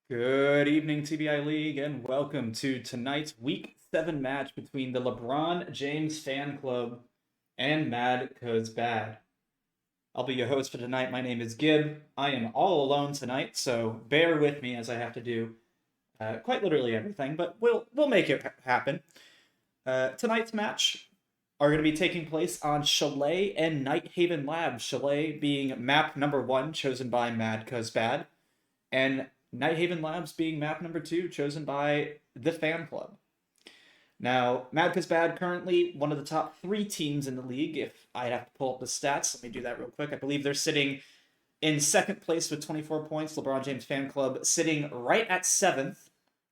Good evening, TBI League, and welcome to tonight's Week 7 match between the LeBron James Fan Club and MadCuzBad. I'll be your host for tonight. My name is Gib. I am all alone tonight, so bear with me as I have to do quite literally everything, but we'll make it happen. Tonight's match are going to be taking place on Chalet and Nighthaven Labs. Chalet being map number 1, chosen by MadCuzBad, and Nighthaven Labs being map number 2, chosen by the Fan Club. Now, MadCuzBad currently one of the top 3 teams in the league. If I'd have to pull up the stats, let me do that real quick. I believe they're sitting in second place with 24 points. LeBron James Fan Club sitting right at 7th,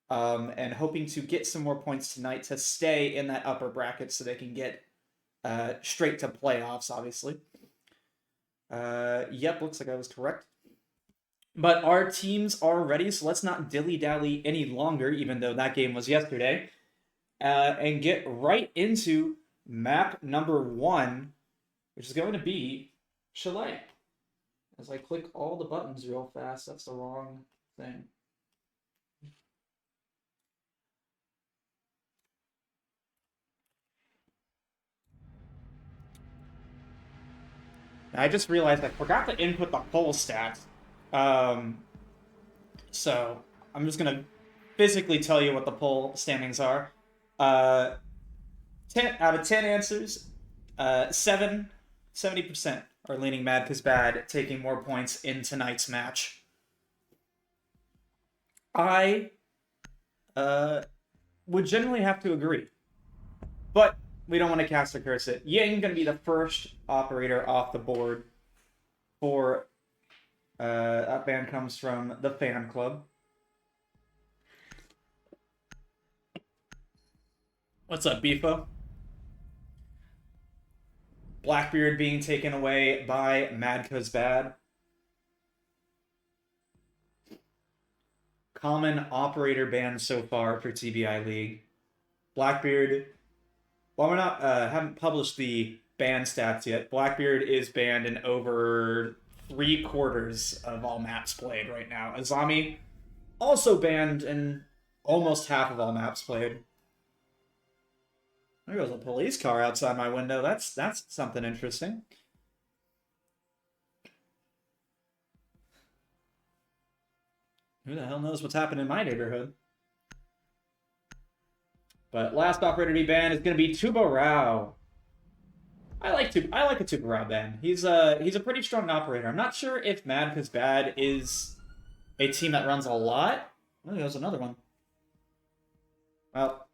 and hoping to get some more points tonight to stay in that upper bracket so they can get straight to playoffs, obviously. Yep, looks like I was correct. But our teams are ready, so let's not dilly-dally any longer, even though that game was yesterday, and get right into map number 1, which is going to be Chalet. As I click all the buttons real fast, that's the wrong thing. I just realized I forgot to input the poll stats. So I'm just gonna physically tell you what the poll standings are. 10 out of 10 answers, 70% are leaning MadCuzBad, taking more points in tonight's match. I would generally have to agree, but we don't want to cast a curse it. Ying gonna be the first operator off the board for that band comes from the Fan Club. What's up, Beefo? Blackbeard being taken away by MadCuzBad. Common operator ban so far for TBI League. Blackbeard, while we're not haven't published the ban stats yet, Blackbeard is banned in over 3/4 of all maps played right now. Azami also banned in almost half of all maps played. There goes a police car outside my window. That's something interesting. Who the hell knows what's happening in my neighborhood? But last operator to be banned is going to be Tuba Rao. I like a Tuba Rao ban. He's a pretty strong operator. I'm not sure if MadCuzBad is a team that runs a lot. Oh, there's another one. Well,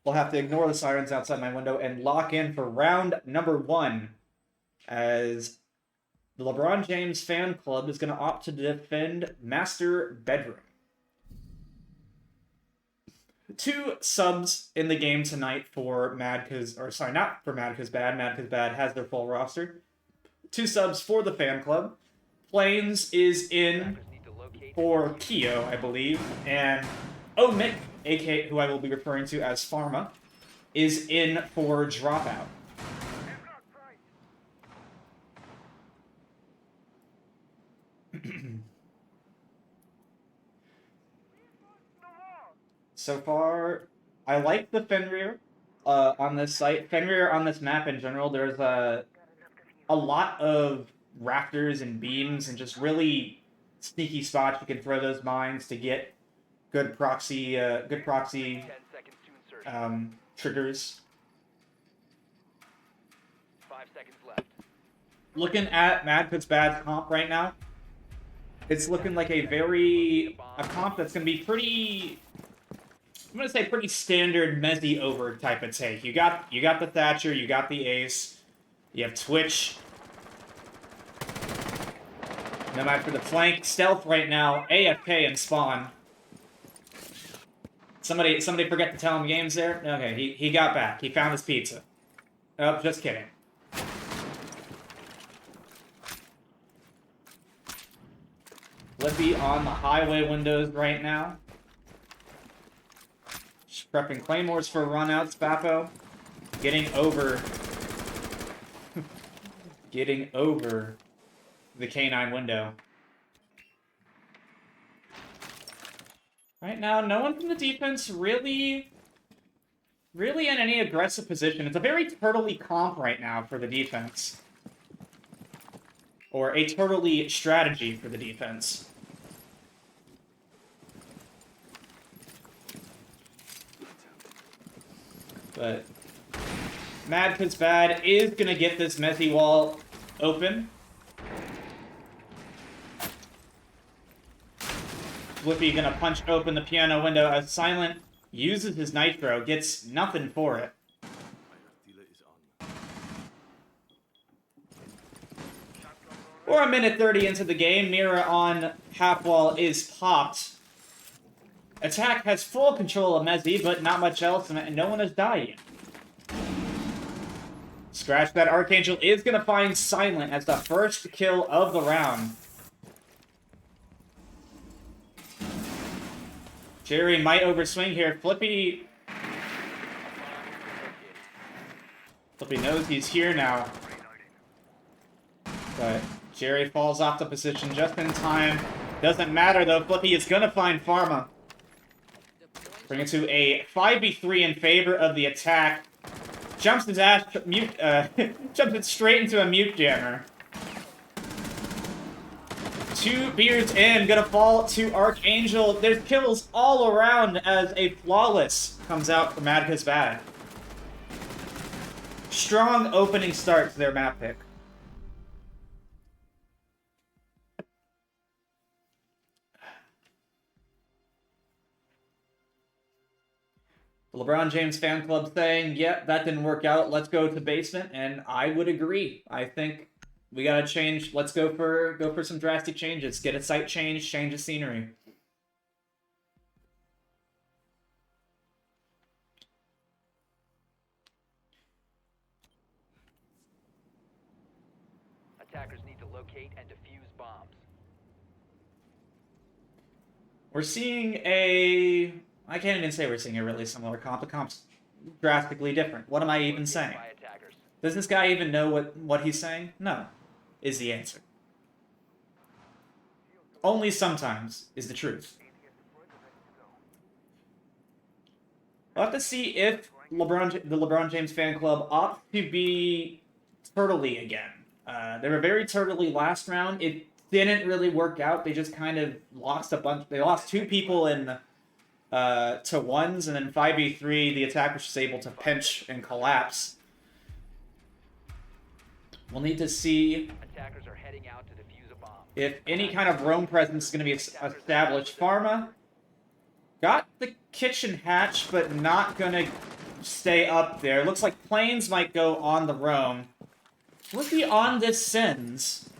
we'll have to ignore the sirens outside my window and lock in for round number 1, as the LeBron James Fan Club is going to opt to defend Master Bedroom. 2 subs in the game tonight for not for MadCuzBad. MadCuzBad has their full roster. 2 subs for the Fan Club. Plains is in for Kyo, I believe, and Mick, aka who I will be referring to as Pharma, is in for Dropout. So far, I like the Fenrir on this site. Fenrir on this map in general, there's a lot of rafters and beams and just really sneaky spots you can throw those mines to get good proxy triggers. 5 seconds left. Looking at MadCuzBad's comp right now, it's looking like a comp that's going to be pretty, I'm going to say pretty standard Mezzy over type of take. You got the Thatcher, you got the Ace, you have Twitch. Nomad for the flank. Stealth right now, AFK and Spawn. Somebody forget to tell him games there? Okay, he got back. He found his pizza. Oh, just kidding. Lippy on the highway windows right now. Just prepping claymores for runouts. Bappo getting over the K9 window. Right now, no one from the defense really in any aggressive position. It's a very turtley comp right now for the defense. Or a turtley strategy for the defense. But MadCuzBad is going to get this messy wall open. Flippy going to punch open the piano window as Silent uses his Nitro, gets nothing for it. We're a minute 30 into the game. Mirror on half wall is popped. Attack has full control of Mezzy, but not much else, and no one has died yet. Scratch that. Archangel is going to find Silent as the first kill of the round. Jerry might overswing here. Flippy knows he's here now. But Jerry falls off the position just in time. Doesn't matter, though. Flippy is going to find Pharma. Bring it to a 5v3 in favor of the attack. Jumps his ass, jumps it straight into a mute jammer. 2 beards in, gonna fall to Archangel. There's kills all around as a flawless comes out from MadCuzBad. Strong opening start to their map pick. The LeBron James fan club saying, yep, that didn't work out. Let's go to basement, and I would agree. I think we gotta change. Let's go for some drastic changes. Get a site change the scenery. Attackers need to locate and defuse bombs. We're seeing a... I can't even say we're seeing a really similar comp. The comp's drastically different. What am I even saying? Does this guy even know what he's saying? No, is the answer. Only sometimes is the truth. We'll have to see if the LeBron James fan club opts to be turtley again. They were very turtley last round. It didn't really work out. They just kind of lost a bunch. They lost 2 people in... to ones, and then 5v3, the attack was just able to pinch and collapse. We'll need to see Attackers are heading out to defuse a bomb. If any kind of roam presence is going to be established. Pharma got the kitchen hatch, but not going to stay up there. Looks like planes might go on the roam. Would be on this Sins.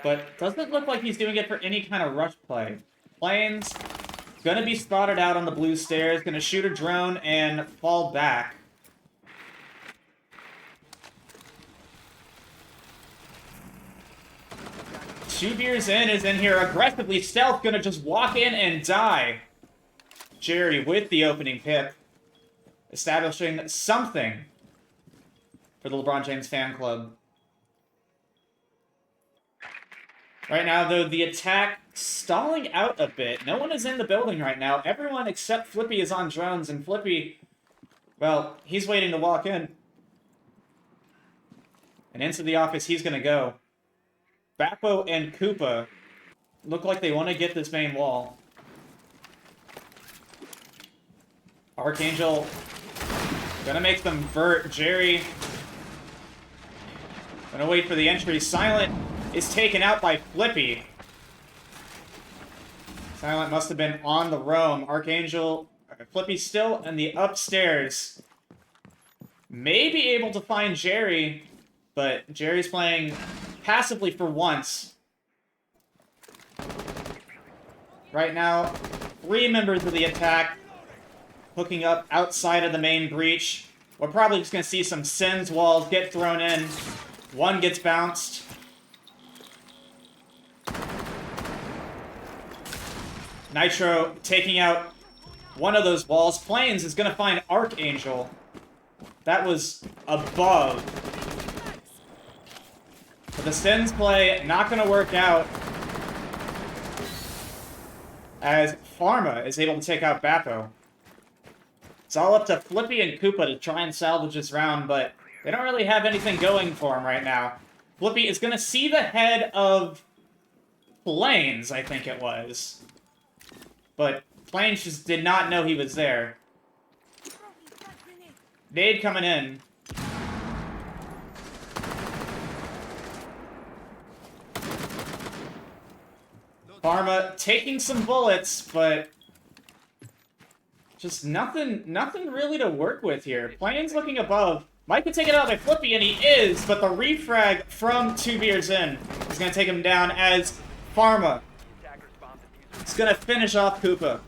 But doesn't look like he's doing it for any kind of rush play. Planes gonna be spotted out on the blue stairs, gonna shoot a drone and fall back. Two beers in is in here aggressively. Stealth gonna just walk in and die. Jerry with the opening pip, establishing something for the LeBron James fan club. Right now, though, the attack stalling out a bit. No one is in the building right now. Everyone except Flippy is on drones, and Flippy, well, he's waiting to walk in. And into the office he's going to go. Bappo and Koopa look like they want to get this main wall. Archangel going to make them vert. Jerry going to wait for the entry. Silent is taken out by Flippy. Silent must have been on the roam. Archangel, Flippy's still in the upstairs. May be able to find Jerry, but Jerry's playing passively for once. Right now, 3 members of the attack hooking up outside of the main breach. We're probably just going to see some Sins walls get thrown in. One gets bounced. Nitro taking out one of those walls. Planes is going to find Archangel. That was above But the Sins play not going to work out as Pharma is able to take out Bappo. It's all up to Flippy and Koopa to try and salvage this round, but they don't really have anything going for him right now. Flippy is going to see the head of Plains, I think it was. But Plains just did not know he was there. Nade coming in. Pharma taking some bullets, but just nothing really to work with here. Plains looking above. Might be taken out by Flippy, and he is, but the refrag from 2 beers in is going to take him down as Pharma is going to finish off Koopa.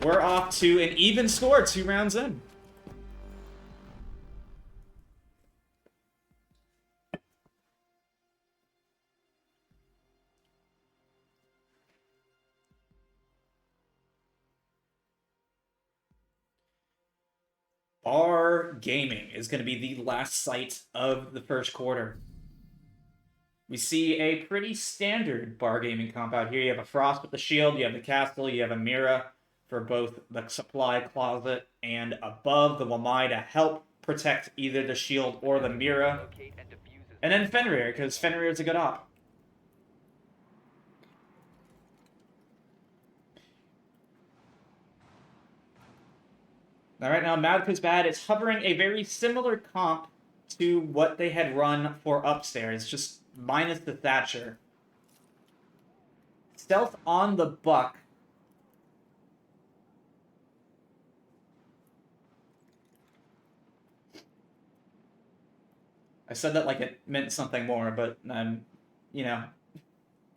We're off to an even score 2 rounds in. Bar Gaming is going to be the last sight of the first quarter. We see a pretty standard Bar Gaming comp out here. You have a Frost with the shield, you have the Castle, you have a Mira for both the supply closet and above the Wamai to help protect either the shield or the Mira. And then Fenrir, because Fenrir is a good op. Now, right now, MadCuzBad is hovering a very similar comp to what they had run for Upstairs, just minus the Thatcher. Stealth on the Buck. I said that like it meant something more, but, you know.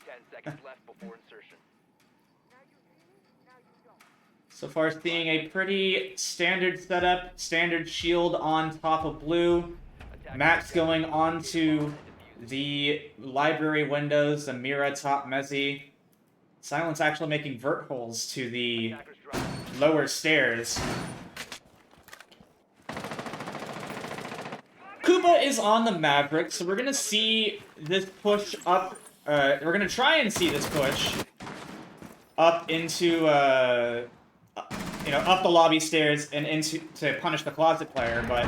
10 seconds left before insertion. So far, seeing a pretty standard setup, standard shield on top of blue. Max going onto the library windows, the Mira top Mezzi. Silence actually making vert holes to the lower stairs. Koopa is on the Maverick, so we're going to see this push up. We're going to try and see this push up into, up the lobby stairs and into to punish the closet player, but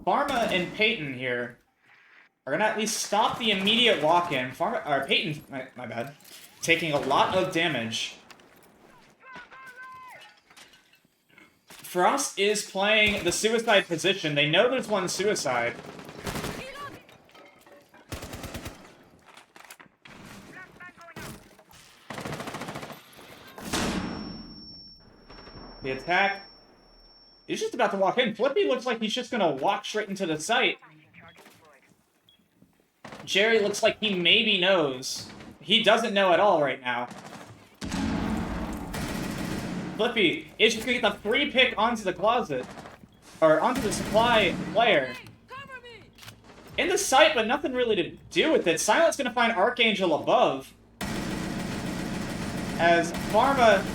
Pharma and Peyton here are gonna at least stop the immediate walk-in. Peyton, my bad, taking a lot of damage. Frost is playing the suicide position. They know there's one suicide. The attack is just about to walk in. Flippy looks like he's just going to walk straight into the site. Jerry looks like he maybe knows. He doesn't know at all right now. Flippy is just going to get the free pick onto the closet. Or onto the supply player. In the site, but nothing really to do with it. Silent's going to find Archangel above. As Pharma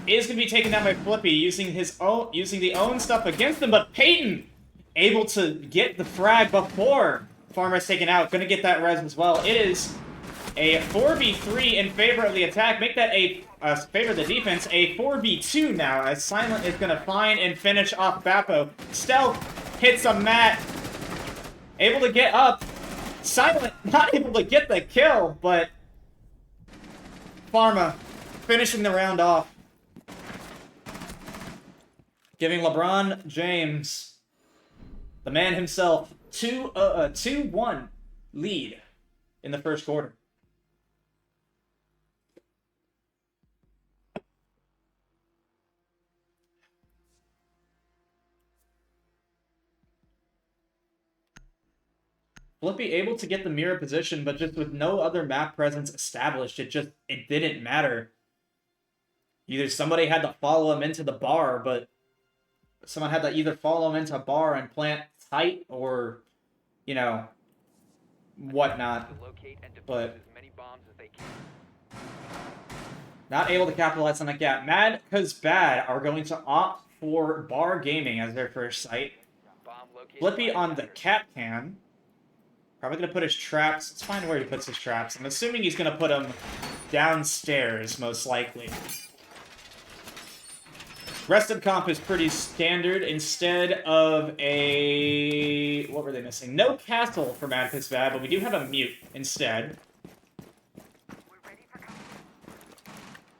is going to be taken down by Flippy using the own stuff against him, but Peyton able to get the frag before Pharma is taken out. Going to get that res as well. It is a 4v3 in favor of the attack. Make that a favor of the defense. A 4v2 now, as Silent is going to find and finish off Bappo. Stealth hits a mat. Able to get up. Silent not able to get the kill, but Pharma finishing the round off. Giving LeBron James, the man himself, 2-1 lead in the first quarter. Flippy able to get the mirror position, but just with no other map presence established, it didn't matter. Either somebody had to follow him into the bar, but someone had to either follow him into a bar and plant tight or, whatnot. But not able to capitalize on that gap. MadCuzBad are going to opt for Bar Gaming as their first site. Flippy on the Cap Can. Probably gonna put his traps. Let's find where he puts his traps. I'm assuming he's gonna put them downstairs, most likely. Rest of comp is pretty standard. Instead of a... what were they missing? No castle for MadCuzBad, but we do have a mute instead.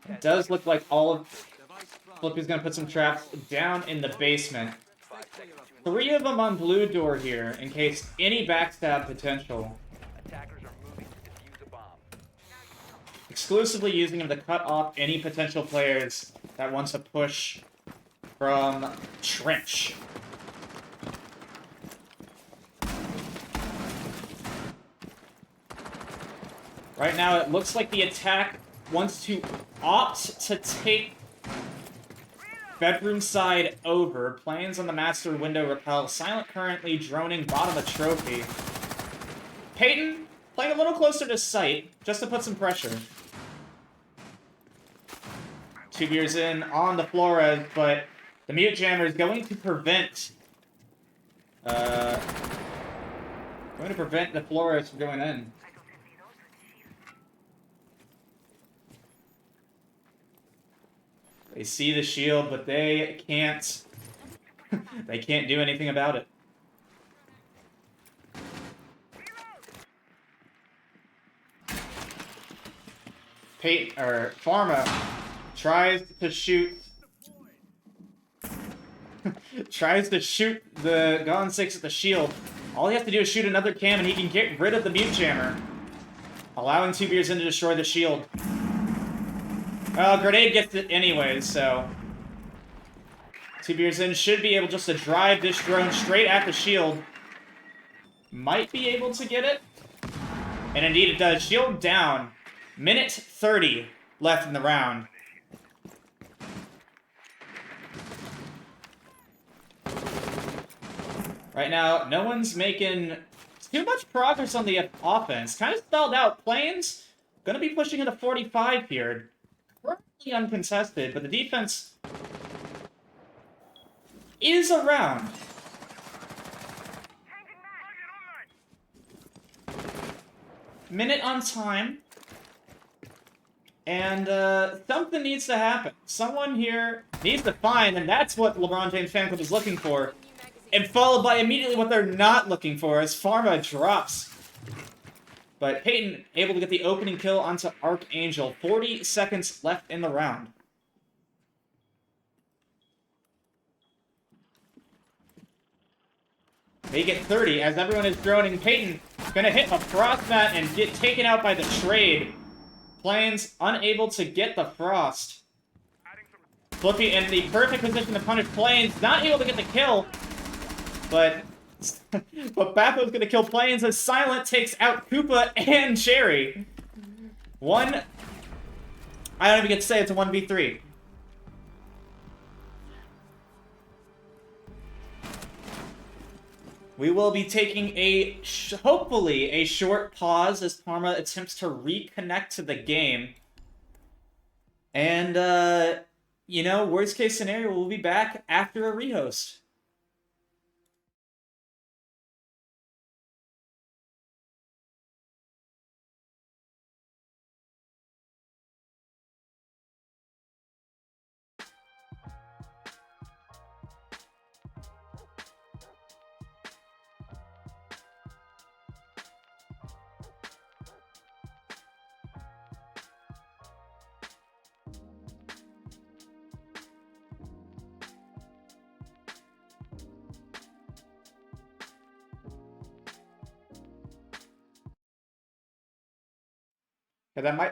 It does look like all of... Flippy's gonna put some traps down in the basement. 3 of them on blue door here, in case any backstab potential. Attackers are moving to defuse a bomb. Exclusively using them to cut off any potential players that want to push from trench. Right now, it looks like the attack wants to opt to take bedroom side over. Planes on the master window repel. Silent currently droning bottom of trophy. Peyton playing a little closer to sight, just to put some pressure. 2 years in on the Flores, but the mute jammer is going to prevent the Flores from going in. They see the shield, but they can't they can't do anything about it. Pharma tries to shoot the Gone 6 at the shield. All he has to do is shoot another cam and he can get rid of the mute jammer, allowing 2 beers in to destroy the shield. Well, Grenade gets it anyways, so 2 beers in should be able just to drive this drone straight at the shield. Might be able to get it. And indeed it does. Shield down. Minute 30 left in the round. Right now, no one's making too much progress on the offense. Kind of spelled out. Planes gonna be pushing into 45 here. Currently uncontested, but the defense is around. Minute on time. And something needs to happen. Someone here needs to find, and that's what LeBron James fan club is looking for. And followed by immediately what they're not looking for as Pharma drops. But Peyton able to get the opening kill onto Archangel. 40 seconds left in the round. They get 30 as everyone is droning. Peyton gonna hit a frost mat and get taken out by the trade. Planes unable to get the frost. Flippy in the perfect position to punish Planes. Not able to get the kill. But Bappo's gonna kill Planes as Silent takes out Koopa and Cherry. I don't even get to say it's a 1v3. We will be taking hopefully a short pause as Parma attempts to reconnect to the game. And, you know, worst case scenario, we'll be back after a rehost.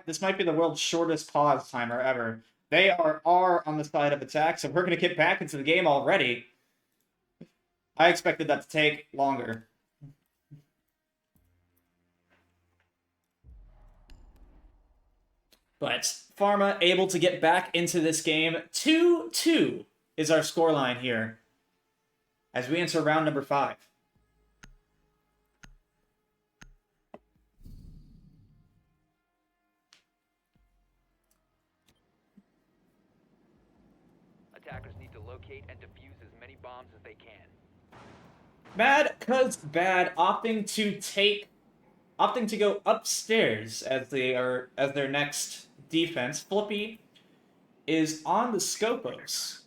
This might be the world's shortest pause timer ever. They are on the side of attack, so we're going to get back into the game already. I expected that to take longer. But Pharma able to get back into this game. 2-2 is our scoreline here as we enter round number 5. Attackers need to locate and defuse as many bombs as they can. MadCuzBad opting to take opting to go upstairs as their next defense. Flippy is on the Scopos.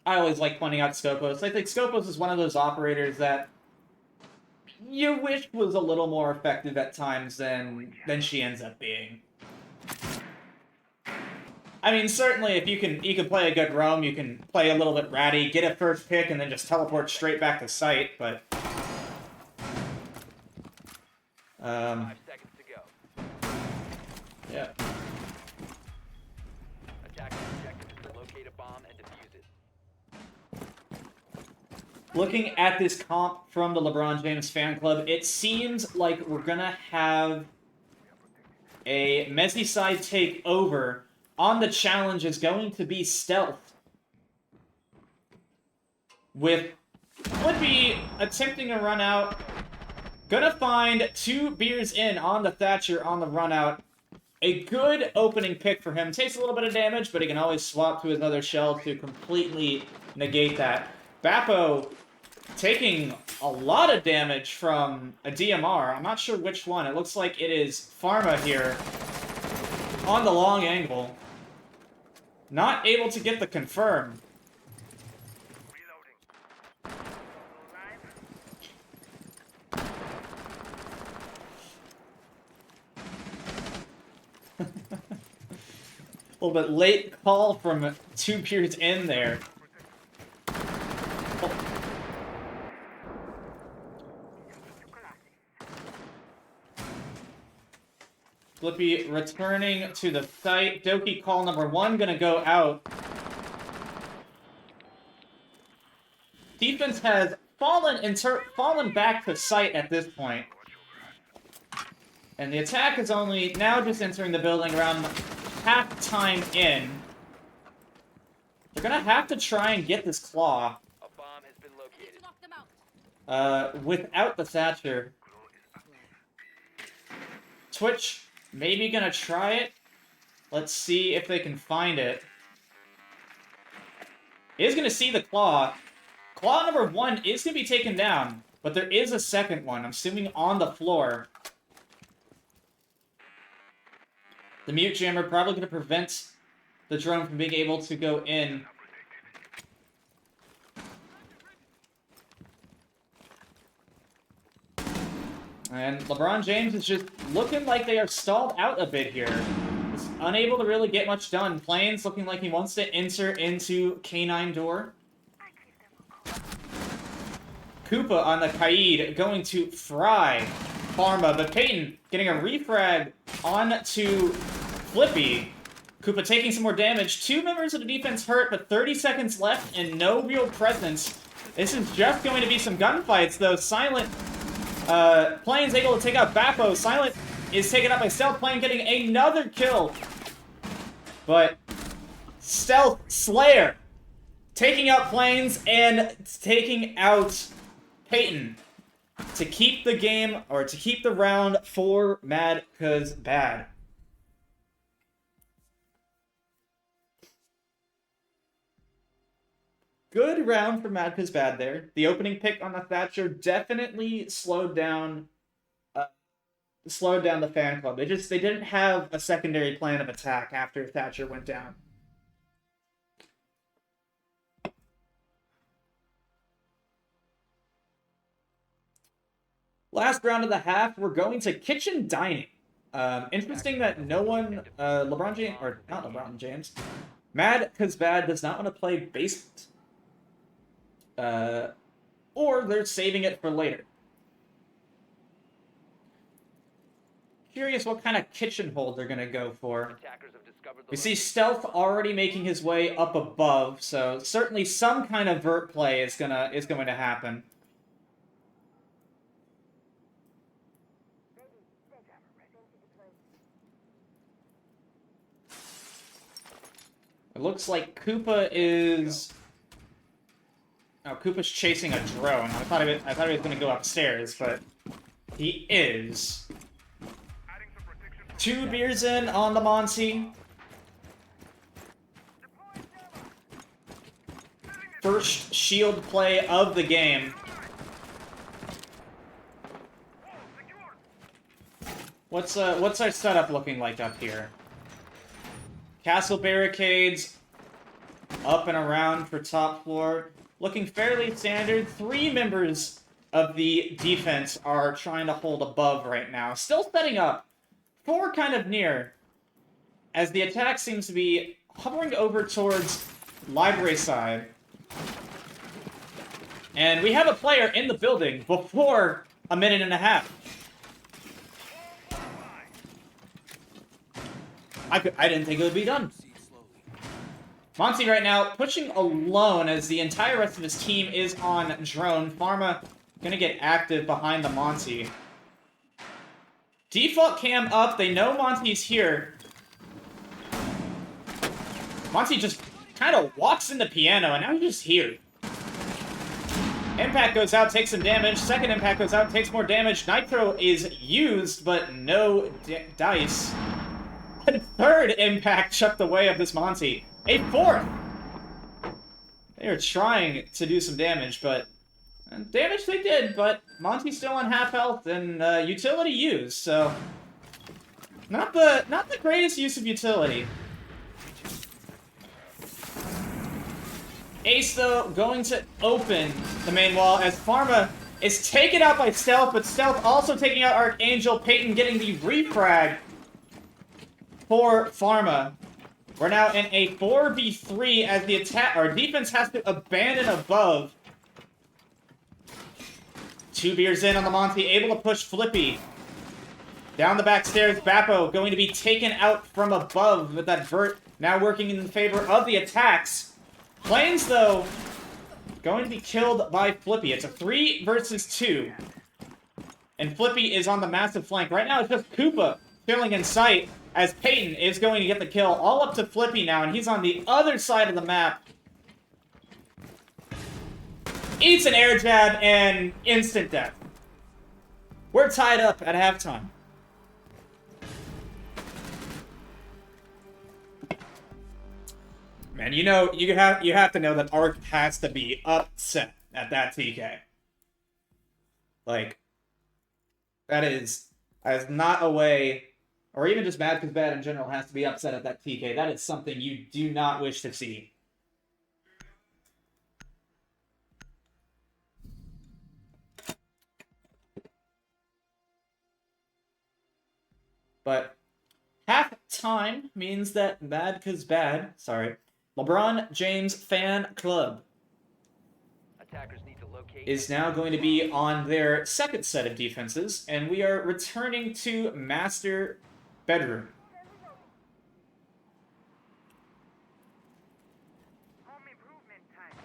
I always like pointing out Scopos. I think Scopos is one of those operators that you wish was a little more effective at times than she ends up being. I mean, certainly if you can play a good roam, you can play a little bit ratty, get a first pick, and then just teleport straight back to site, but 5 seconds to go. yeah. Attacker's objective is to locate a bomb and defuse it. Looking at this comp from the LeBron James fan club, it seems like we're gonna have a Messi side take over. On the challenge is going to be stealth, with Flippy attempting a run out. Gonna find 2 beers in on the Thatcher on the run out. A good opening pick for him. Takes a little bit of damage, but he can always swap to his other shell to completely negate that. Bappo taking a lot of damage from a DMR. I'm not sure which one. It looks like it is Pharma here on the long angle. Not able to get the confirm. A little bit late call from 2 peers in there. Oh. Flippy returning to the site. Doki call number 1 gonna go out. Defense has fallen back to site at this point. And the attack is only now just entering the building around half time in. They're gonna have to try and get this claw. A bomb has been located. Without the Thatcher. Twitch maybe gonna try it. Let's see if they can find it. Is gonna see the claw. Claw number 1 is gonna be taken down, but there is a second one, I'm assuming on the floor. The mute jammer probably gonna prevent the drone from being able to go in. And LeBron James is just looking like they are stalled out a bit here. Just unable to really get much done. Plains looking like he wants to enter into K9 door. Koopa on the Kaid going to fry Pharma, but Peyton getting a refrag on to Flippy. Koopa taking some more damage. 2 members of the defense hurt, but 30 seconds left and no real presence. This is just going to be some gunfights, though. Silent Plains able to take out Bappo. Silent is taken out by Stealth. Plane getting another kill. But Stealth Slayer taking out Plains and taking out Peyton to keep the game, or to keep the round for MadCuzBad. Good round for MadCuzBad there. The opening pick on the Thatcher definitely slowed down the fan club. They didn't have a secondary plan of attack after Thatcher went down. Last round of the half, we're going to kitchen dining. Interesting that no one, LeBron James, or not LeBron James, MadCuzBad does not want to play basement. Or they're saving it for later. Curious what kind of kitchen hold they're going to go for. Attackers have discovered the We see Stealth already making his way up above, so certainly some kind of vert play is going to happen. It looks like Koopa is... Oh, Koopa's chasing a drone. I thought he was going to go upstairs, but he is. 2 beers in on the Monty. First shield play of the game. What's our setup looking like up here? Castle barricades up and around for top floor. Looking fairly standard. 3 members of the defense are trying to hold above right now. Still setting up. 4 kind of near. As the attack seems to be hovering over towards library side. And we have a player in the building before a minute and a half. I didn't think it would be done. Monty right now pushing alone as the entire rest of his team is on drone. Pharma gonna get active behind the Monty. Default cam up. They know Monty's here. Monty just kind of walks in the piano and now he's just here. Impact goes out, takes some damage. Second impact goes out, takes more damage. Nitro is used, but no dice. A third impact chucked away of this Monty. A fourth! They are trying to do some damage, but... damage they did, but Monty's still on half health and utility used, so... Not the greatest use of utility. Ace, though, going to open the main wall as Pharma is taken out by Stealth, but Stealth also taking out Archangel. Peyton getting the refrag for Pharma. We're now in a 4v3 as the attack, our defense has to abandon above. 2 beers in on the Monty, able to push Flippy. Down the back stairs, Bappo going to be taken out from above with that vert now working in favor of the attacks. Planes, though, going to be killed by Flippy. It's a 3 versus 2. And Flippy is on the massive flank. Right now, it's just Koopa chilling in sight as Peyton is going to get the kill. All up to Flippy now, and he's on the other side of the map. Eats an air jab and instant death. We're tied up at halftime. Man, you know, you have to know that Ark has to be upset at that TK. Like, that is not a way, or even just MadCuzBad in general has to be upset at that TK. That is something you do not wish to see. But halftime means that MadCuzBad, sorry, LeBron James Fan Club Attackers need to locate is now going to be on their second set of defenses, and we are returning to Master Bedroom. Home improvement time.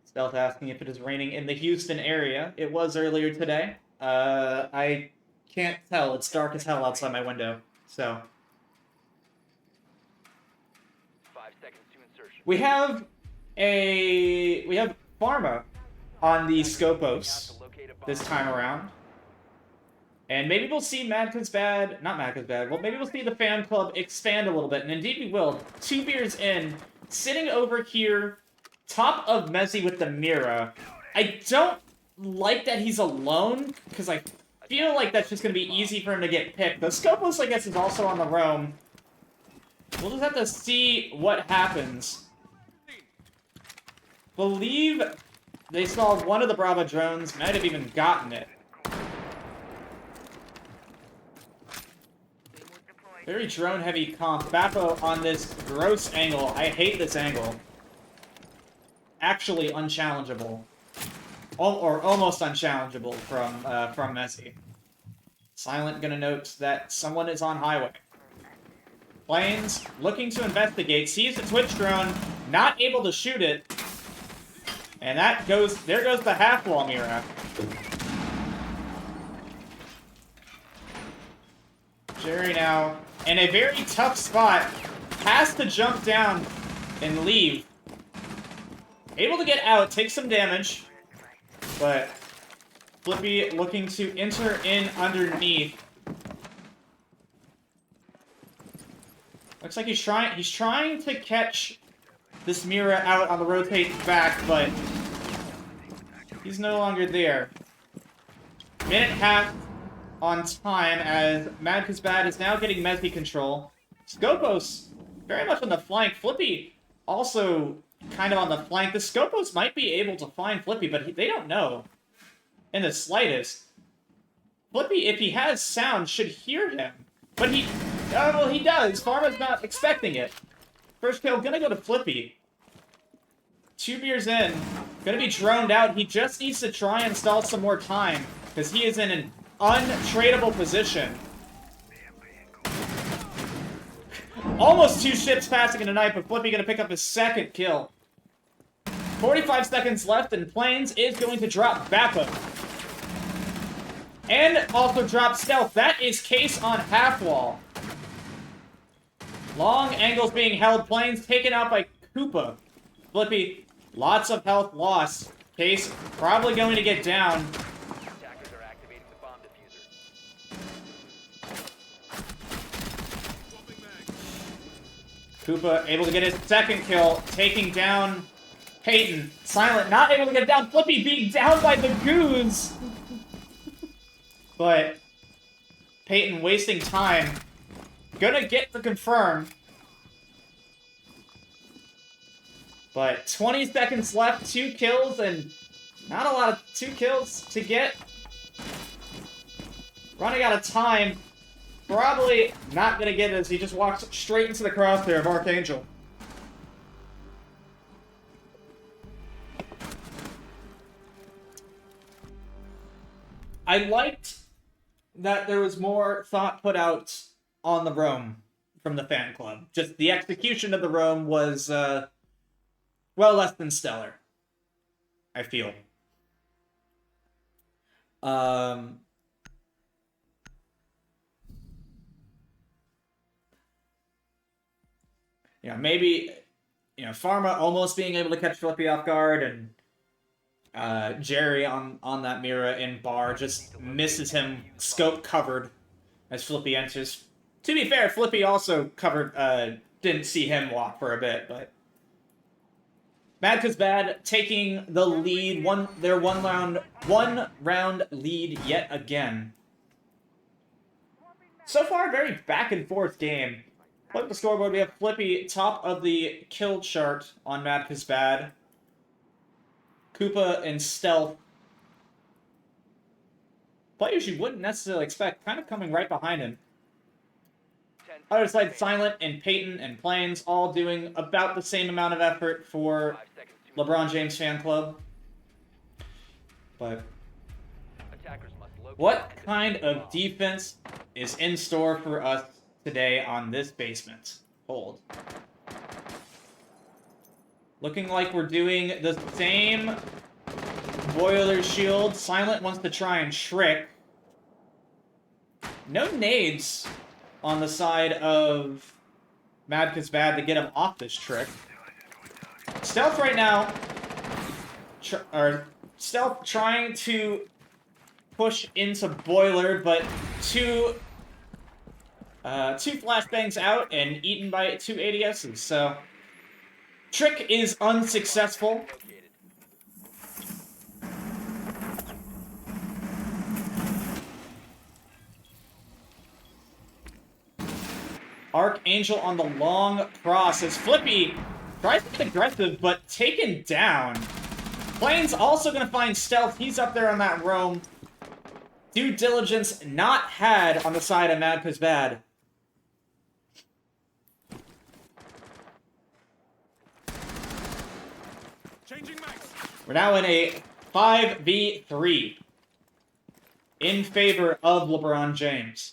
Stealth asking if it is raining in the Houston area. It was earlier today. I can't tell. It's dark as hell outside my window. So 5 seconds to insertion. we have Pharma on the Scopos this time around. And maybe we'll see MadCuzBad, not MadCuzBad, well, maybe we'll see the fan club expand a little bit, and indeed we will. 2 beers in, sitting over here, top of Mezzy with the Mira. I don't like that he's alone, because I feel like that's just going to be easy for him to get picked. The Scopos, I guess, is also on the roam. We'll just have to see what happens. Believe they saw one of the Bravo drones, might have even gotten it. Very drone-heavy comp. Bappo on this gross angle. I hate this angle. Actually unchallengeable. Or almost unchallengeable from Messi. Silent gonna note that someone is on highway. Planes looking to investigate. Sees the Twitch drone. Not able to shoot it. And that goes... There goes the half-wall Mira. Jerry now, in a very tough spot, has to jump down and leave. Able to get out, take some damage, but Flippy looking to enter in underneath. Looks like he's trying to catch this Mira out on the rotate back, but he's no longer there. Minute half on time as MadCuzBad is now getting Messi control. Scopos very much on the flank. Flippy also kind of on the flank. The Scopos might be able to find Flippy, but they don't know in the slightest. Flippy, if he has sound, should hear him. But he... Oh, well, he does. Pharma's not expecting it. First kill, gonna go to Flippy. 2 beers in. Gonna be droned out. He just needs to try and stall some more time, because he is in an untradeable position. Almost 2 ships passing in a night, but Flippy gonna pick up his second kill. 45 seconds left, and Plains is going to drop Bappa. And also drop Stealth. That is Case on half wall. Long angles being held. Plains taken out by Koopa. Flippy, lots of health lost. Case probably going to get down. Attackers are activating the bomb diffuser. Koopa able to get his second kill, taking down Peyton. Silent not able to get down. Flippy being down by the Goose. But Peyton wasting time. Gonna get the confirm. But 20 seconds left, 2 kills, and not a lot of 2 kills to get. Running out of time. Probably not gonna get it as he just walks straight into the crosshair of Archangel. I liked that there was more thought put out on the roam from the fan club. Just the execution of the roam was, well, less than stellar, I feel. Maybe, Pharma almost being able to catch Flippy off guard, and Jerry on that Mira in bar just misses him scope covered as Flippy enters. To be fair, Flippy also covered, didn't see him walk for a bit, but MadCuzBad taking the lead, their one round lead yet again. So far, very back and forth game. Look at the scoreboard. We have Flippy top of the kill chart on MadCuzBad. Koopa and Stealth. Players you wouldn't necessarily expect, kind of coming right behind him. Other side, Silent and Peyton and Plains, all doing about the same amount of effort for LeBron James fan club. But what kind of defense is in store for us today on this basement? Hold. Looking like we're doing the same boiler shield. Silent wants to try and trick. No nades on the side of MadCuzBad to get him off this trick. Stealth right now, Stealth trying to push into boiler, but two flashbangs out and eaten by 2 ADSs. So trick is unsuccessful. Archangel on the long cross as Flippy tries to get aggressive, but taken down. Plains also going to find Stealth. He's up there on that roam. Due diligence not had on the side of MadCuzBad. We're now in a 5v3 in favor of LeBron James.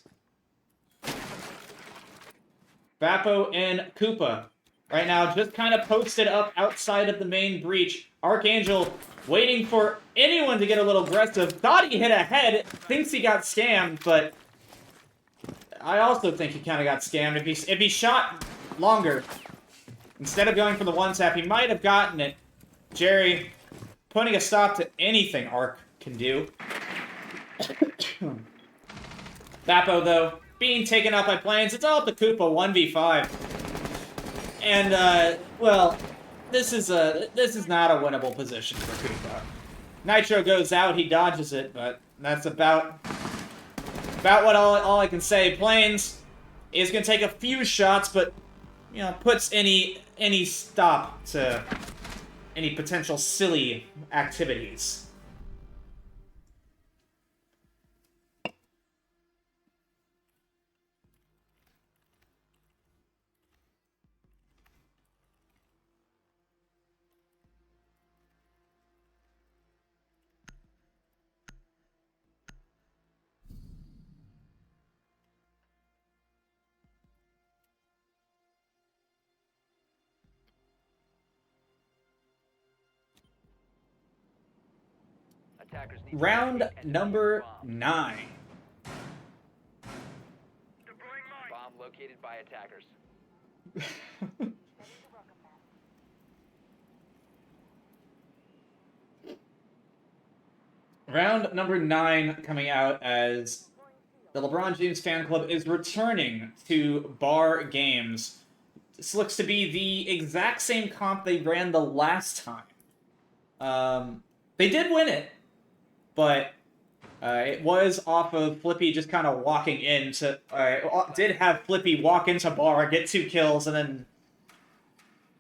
Vapo and Koopa right now just kind of posted up outside of the main breach. Archangel waiting for anyone to get a little aggressive. Thought he hit a head, thinks he got scammed, but I also think he kind of got scammed. If he shot longer, instead of going for the one tap, he might have gotten it. Jerry putting a stop to anything Arc can do. Vapo, though, being taken out by Plains. It's all up to Koopa, 1v5. And well, this is not a winnable position for Koopa. Nitro goes out, he dodges it, but that's about what all I can say. Plains is gonna take a few shots, but you know, puts any stop to any potential silly activities. Attackers need to Round locate and number defuse the bomb. 9. Deploying mine. Bomb located by attackers. Round number 9 coming out as the LeBron James fan club is returning to bar games. This looks to be the exact same comp they ran the last time. They did win it, but it was off of Flippy just kind of walking into... did have Flippy walk into bar, get 2 kills, and then...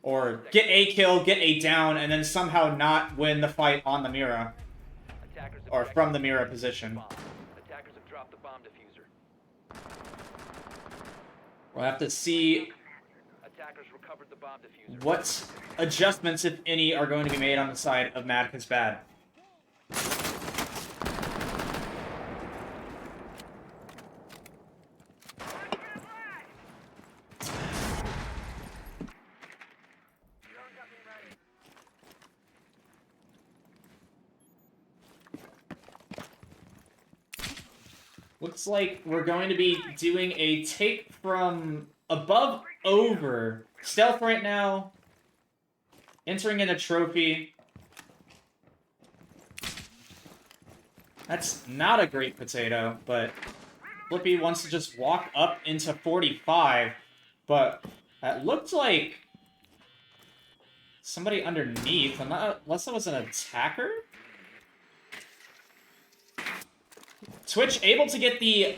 Or get a kill, get a down, and then somehow not win the fight on the Mira. Attackers have Or from the detected Mira the position. bomb. Attackers have dropped the bomb diffuser. We'll have to see Attackers recovered the bomb diffuser. what adjustments, if any, are going to be made on the side of MadCuzBad. Looks like we're going to be doing a take from above over. Stealth right now. Entering in a trophy. That's not a great potato, but Flippy wants to just walk up into 45. But that looked like somebody underneath, unless that was an attacker? Twitch able to get the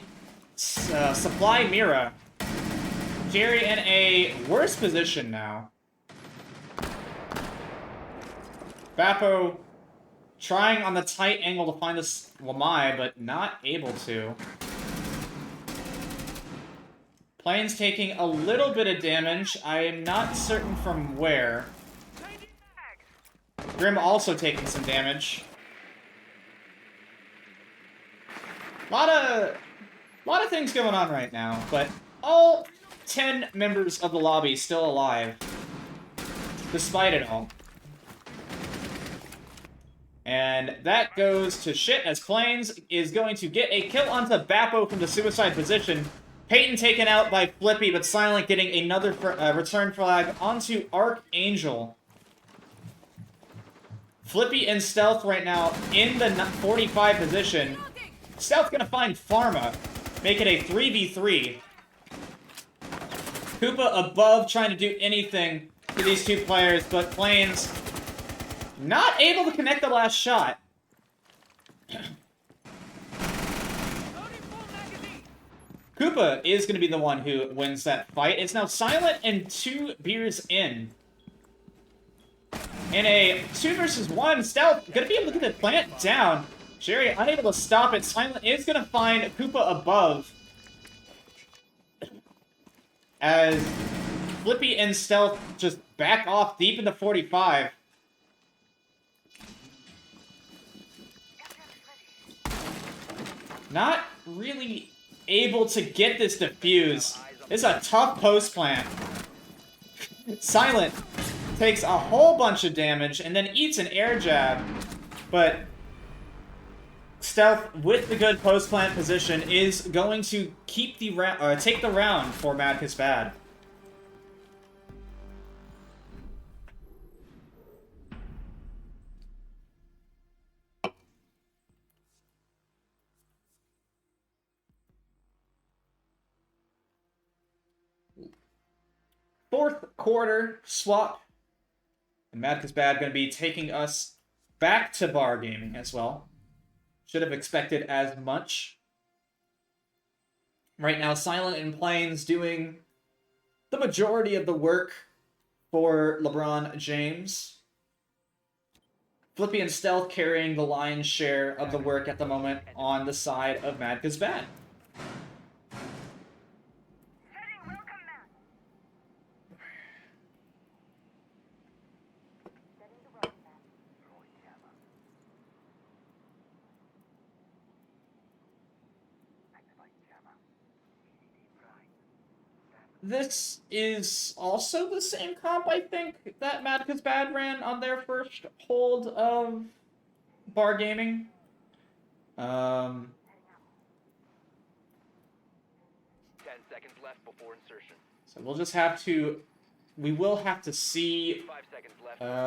supply Mira. Jerry in a worse position now. Bappo trying on the tight angle to find this Lamai, but not able to. Plains taking a little bit of damage. I am not certain from where. Grim also taking some damage. Lot of things going on right now, but all 10 members of the lobby still alive, despite it all. And that goes to shit as Plains is going to get a kill onto Bappo from the suicide position. Peyton taken out by Flippy, but Silent getting another return flag onto Archangel. Flippy and Stealth right now in the 45 position. Stealth gonna find Pharma, make it a 3v3. Koopa above trying to do anything to these two players, but Plains not able to connect the last shot. Koopa is gonna be the one who wins that fight. It's now Silent and 2 beers in. In a 2 versus 1, Stealth gonna be able to get the plant down. Jerry unable to stop it. Silent is going to find Koopa above. As Flippy and Stealth just back off deep into 45. Not really able to get this defuse. This is a tough post plant. Silent takes a whole bunch of damage and then eats an air jab. But Stealth, with the good post-plant position, is going to keep the take the round for MadCuzBad. fourth quarter swap. And MadCuzBad going to be taking us back to bar gaming as well. Should have expected as much. Right now, Silent and Plains doing the majority of the work for LeBron James. Flippy and Stealth carrying the lion's share of the work at the moment on the side of MadCuzBad. Setting welcome mat. Setting the welcome mat. Throwing camera. Activate camera. EDD prime. This is also the same comp, I think, that MadCuzBad ran on their first hold of bar gaming. 10 seconds left before insertion. So we'll just have to... We will have to see... 5 seconds left before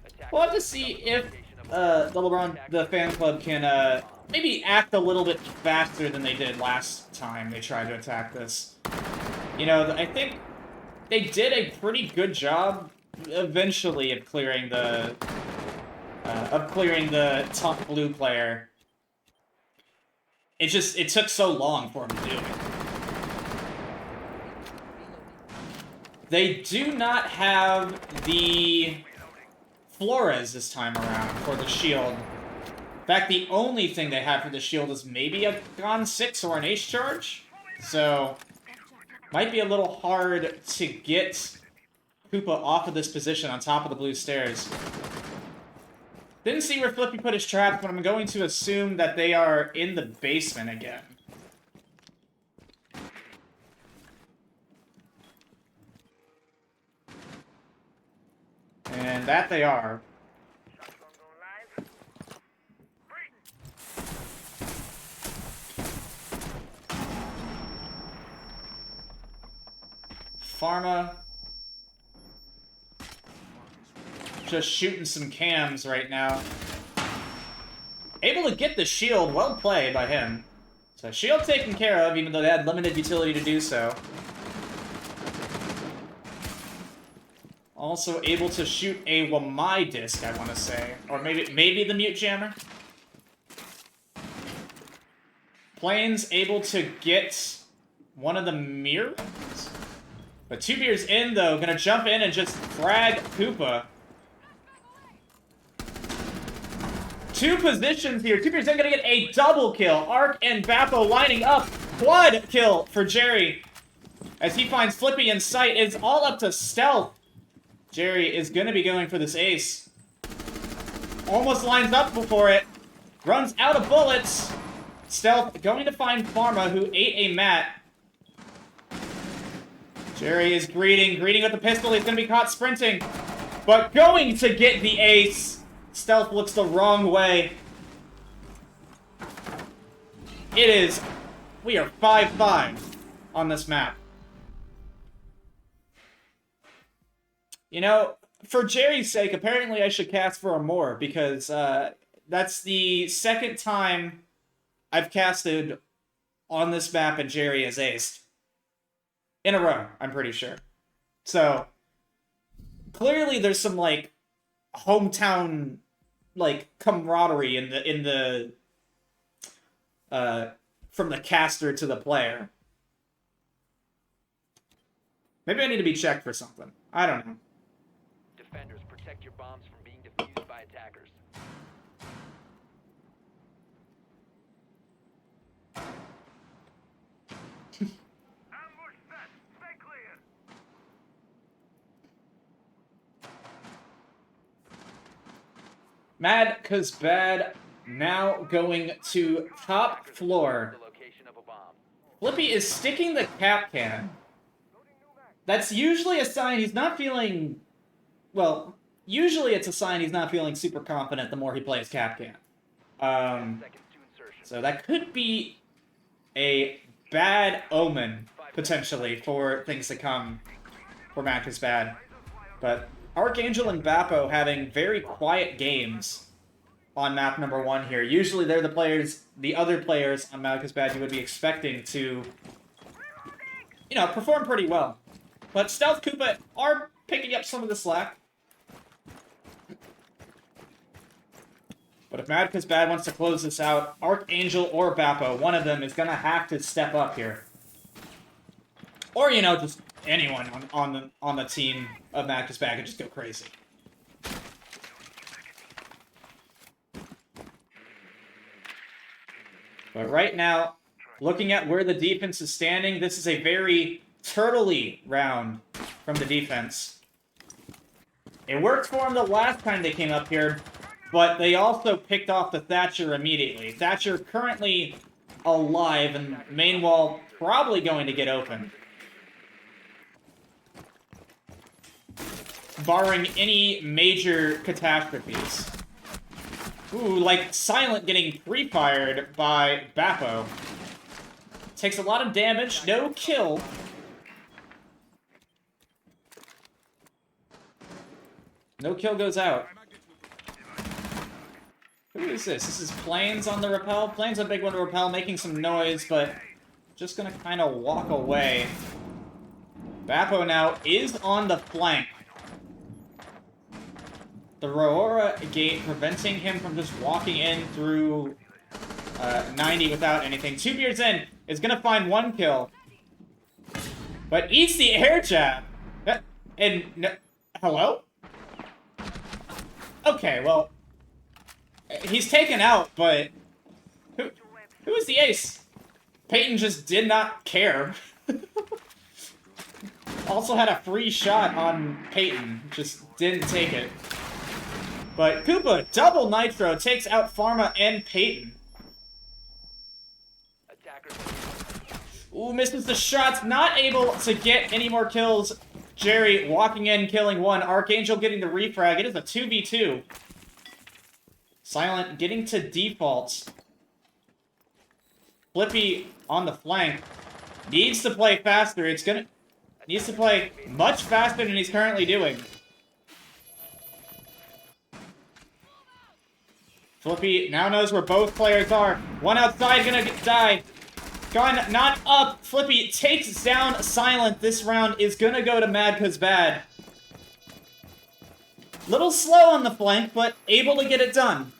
insertion. We'll have to see if the fan club can maybe act a little bit faster than they did last time they tried to attack this. You know, I think they did a pretty good job eventually of clearing the tough blue player. It took so long for him to do it. They do not have the Flores this time around for the shield. In fact, the only thing they have for the shield is maybe a Gone 6 or an Ace Charge. So, might be a little hard to get Koopa off of this position on top of the blue stairs. Didn't see where Flippy put his trap, but I'm going to assume that they are in the basement again. And that they are. Shotgun go live. Pharma just shooting some cams right now. Able to get the shield, well played by him. So shield taken care of, even though they had limited utility to do so. Also able to shoot a Wamai disc, I want to say. Or maybe the Mute Jammer. Plains able to get one of the mirrors. But 2 beers in, though, gonna jump in and just frag Koopa. 2 positions here. 2 beers in, gonna get a double kill. Ark and Bappo lining up. Quad kill for Jerry. As he finds Flippy in sight. It's all up to Stealth. Jerry is gonna be going for this ace. Almost lines up before it. Runs out of bullets. Stealth going to find Pharma, who ate a mat. Jerry is greeting with the pistol. He's going to be caught sprinting. But going to get the ace. Stealth looks the wrong way. It is... We are 5-5 on this map. You know, for Jerry's sake, apparently I should cast for a more, because that's the second time I've casted on this map and Jerry has aced. In a row, I'm pretty sure. So, clearly there's some, like, hometown, like, camaraderie from the caster to the player. Maybe I need to be checked for something. I don't know. Defenders, protect your bombs from being defused by attackers. Ambush set. Stay clear. MadCuzBad now going to top floor. The location of a bomb. Flippy is sticking the cap can. That's usually a sign he's not feeling... Well, usually it's a sign he's not feeling super confident the more he plays cap can. 10 seconds to insertion. So that could be a bad omen, potentially, for things to come for MadCuzBad. But Archangel and Bappo having very quiet games on map number 1 here. Usually they're the other players on MadCuzBad you would be expecting to performed pretty well. But Stealth Koopa are picking up some of the slack. But if MadCuzBad wants to close this out, Archangel or Bappo, one of them is going to have to step up here. Or, just anyone on the team of MadCuzBad could just go crazy. But right now, looking at where the defense is standing, this is a very turtle-y round from the defense. It worked for them the last time they came up here, but they also picked off the Thatcher immediately. Thatcher currently alive, and main wall probably going to get open. Barring any major catastrophes. Ooh, like Silent getting pre-fired by Bappo. Takes a lot of damage, no kill. No kill goes out. Who is this? This is Plains on the rappel. Plains a big one to rappel, making some noise, but just gonna kind of walk away. Bappo now is on the flank. The Roara gate preventing him from just walking in through 90 without anything. Two Beards in is gonna find one kill, but eats the air jab. And no, hello? Okay, well, he's taken out, but who is the ace? Peyton just did not care. Also had a free shot on Peyton, just didn't take it. But Koopa, double Nitro, takes out Pharma and Peyton. Ooh, misses the shots, not able to get any more kills. Jerry walking in, killing one. Archangel getting the refrag. It is a 2v2. Silent getting to default. Flippy on the flank. Needs to play faster. Needs to play much faster than he's currently doing. Flippy now knows where both players are. One outside gonna die. Gun not up. Flippy takes down Silent. This round is gonna go to MadCuzBad. Little slow on the flank, but able to get it done.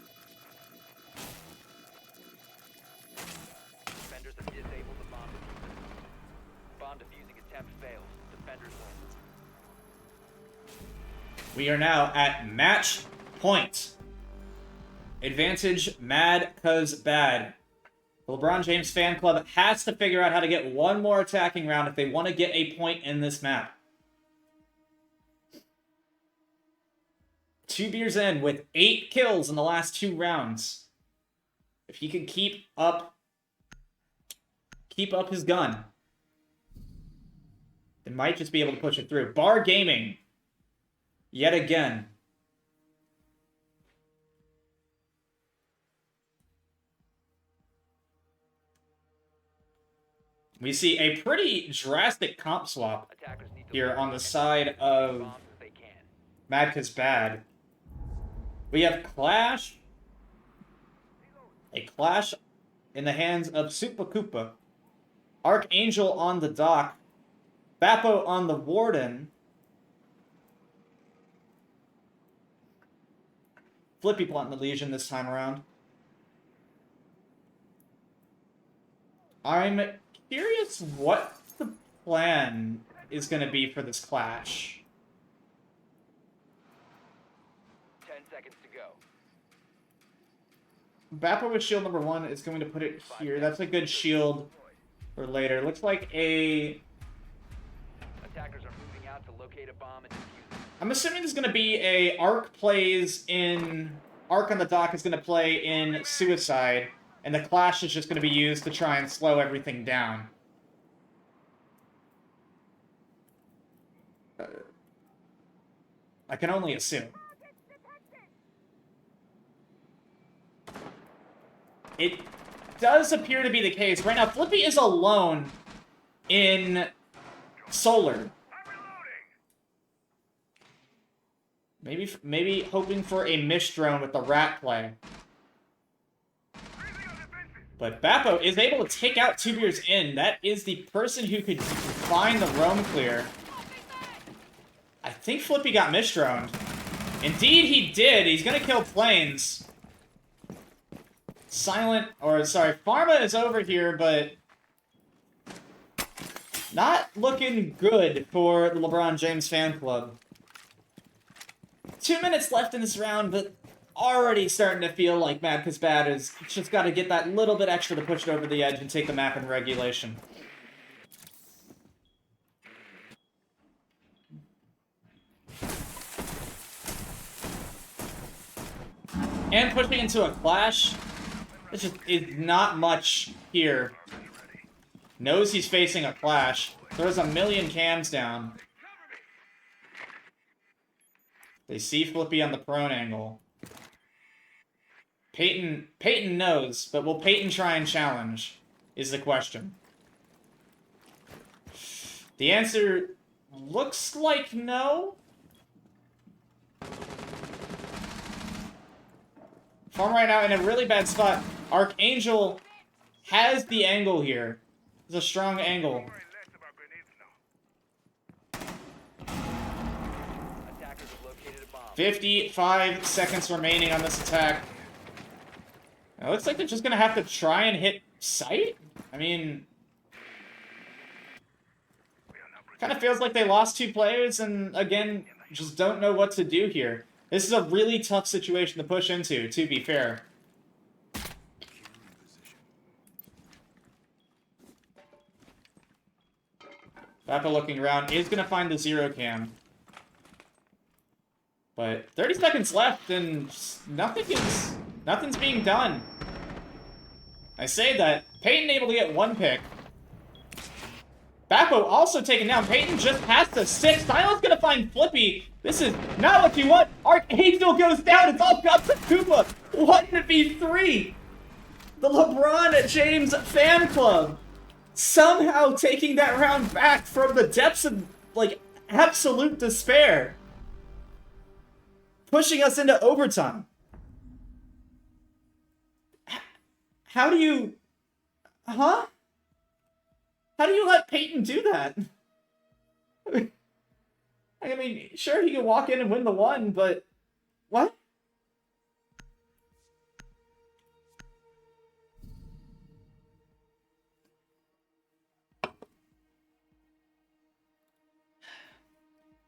Defenders have disabled the bomb diffuser. Bomb defusing attempt fails. Defenders win. We are now at match point. Advantage MadCuzBad. The LeBron James fan club has to figure out how to get one more attacking round if they want to get a point in this map. Two Beers in with 8 kills in the last 2 rounds. If he can keep up his gun, they might just be able to push it through. Bar Gaming, yet again. We see a pretty drastic comp swap here on the side of MadCuzBad. We have Clash. A Clash in the hands of Super Koopa. Archangel on the dock. Bappo on the Warden. Flippy plotting the Legion this time around. I'm curious what the plan is going to be for this clash. 10 seconds to go. Bappo with shield number 1 is going to put it here. That's a good shield for later. Looks like a... Attackers are moving out to locate a bomb and defuse it. I'm assuming there's going to be a Arc plays in... Arc on the dock is going to play in Suicide. And the Clash is just going to be used to try and slow everything down. I can only assume. It does appear to be the case. Right now, Flippy is alone in Solar. Maybe hoping for a miss drone with the rat play. But Bappo is able to take out Two Beers in. That is the person who could find the roam clear. I think Flippy got misdroned. Indeed he did. He's gonna kill Plains. Pharma is over here, but not looking good for the LeBron James fan club. 2 minutes left in this round, but already starting to feel like MadCuzBad has just got to get that little bit extra to push it over the edge and take the map in regulation. And pushing into a clash, it's just is not much here. Knows he's facing a clash. Throws a million cams down. They see Flippy on the prone angle. Peyton knows, but will Peyton try and challenge, is the question. The answer looks like no. Farm right now in a really bad spot. Archangel has the angle here. It's a strong angle. Attackers have located a bomb. 55 seconds remaining on this attack. It looks like they're just gonna have to try and hit sight? I mean... kind of feels like they lost 2 players and, again, just don't know what to do here. This is a really tough situation to push into, to be fair. Bappa looking around is going to find the 0 cam. But 30 seconds left and nothing's being done. I say that. Peyton able to get 1 pick. Bappo also taken down. Peyton just passed the 6. Silent's gonna find Flippy. This is not what you want. Archangel goes down. It's all Guts and Koopa. 1v3. The LeBron James fan club somehow taking that round back from the depths of, like, absolute despair. Pushing us into overtime. How do you... Huh? How do you let Peyton do that? I mean, sure, he can walk in and win the 1, but... What?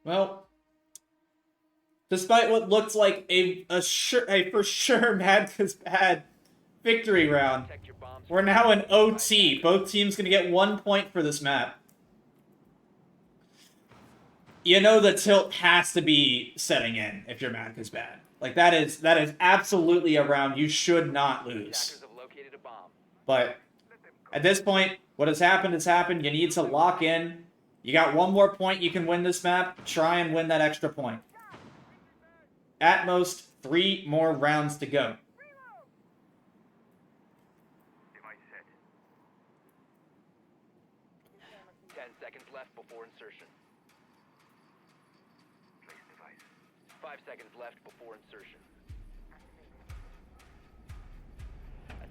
Well, despite what looks like a for sure MadCuzBad victory round, Protect your bombs. we're now in OT. Both teams gonna get 1 point for this map. You know the tilt has to be setting in if you're MadCuzBad. Like that is absolutely a round you should not lose. Attackers have located a bomb. But at this point, what has happened has happened. You need to lock in. You got 1 more point you can win this map. Try and win that extra point. At most, 3 more rounds to go. Device set. 10 seconds left before insertion. Place device. 5 seconds left before insertion.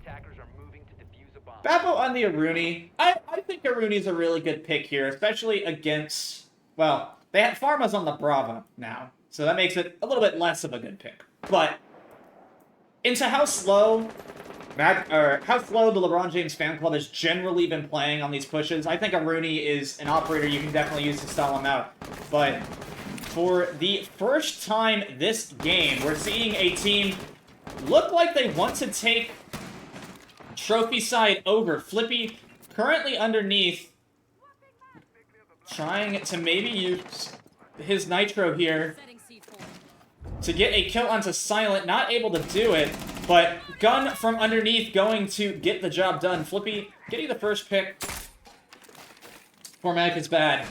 Attackers are moving to defuse a bomb. Bappo on the Aruni. I think Aruni's a really good pick here, especially against... Well, they have Pharma's on the Brava now, so that makes it a little bit less of a good pick. But into how slow the LeBron James fan club has generally been playing on these pushes, I think Aruni is an operator you can definitely use to stall him out. But for the first time this game, we're seeing a team look like they want to take trophy side over. Flippy currently underneath, trying to maybe use his nitro here to get a kill onto Silent. Not able to do it, but Gun from underneath going to get the job done. Flippy getting the first pick for MadCuzBad.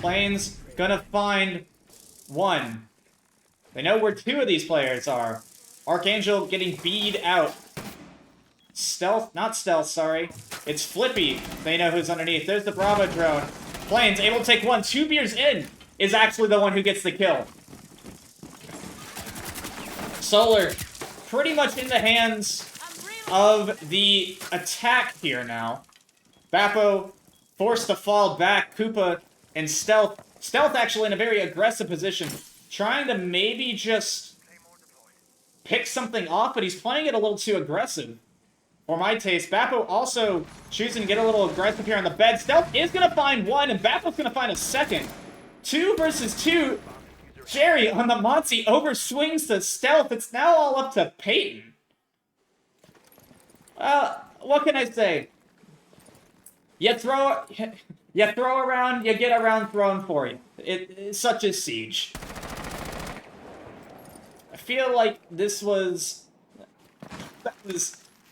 Plains gonna find 1. They know where 2 of these players are. Archangel getting beat out. Stealth, not stealth, sorry. It's Flippy. They know who's underneath. There's the Bravo drone. Plains able to take 1. 2 beers in is actually the one who gets the kill. Solar pretty much in the hands of the attack here now. Bappo forced to fall back. Koopa and Stealth. Stealth actually in a very aggressive position, trying to maybe just pick something off, but he's playing it a little too aggressive for my taste. Bappo also choosing to get a little aggressive here on the bed. Stealth is going to find one, and Bappo's going to find a second. 2 versus 2. Jerry on the Monty overswings to Stealth. It's now all up to Peyton. What can I say? You throw around, you get around thrown for you. It's such a siege. I feel like that was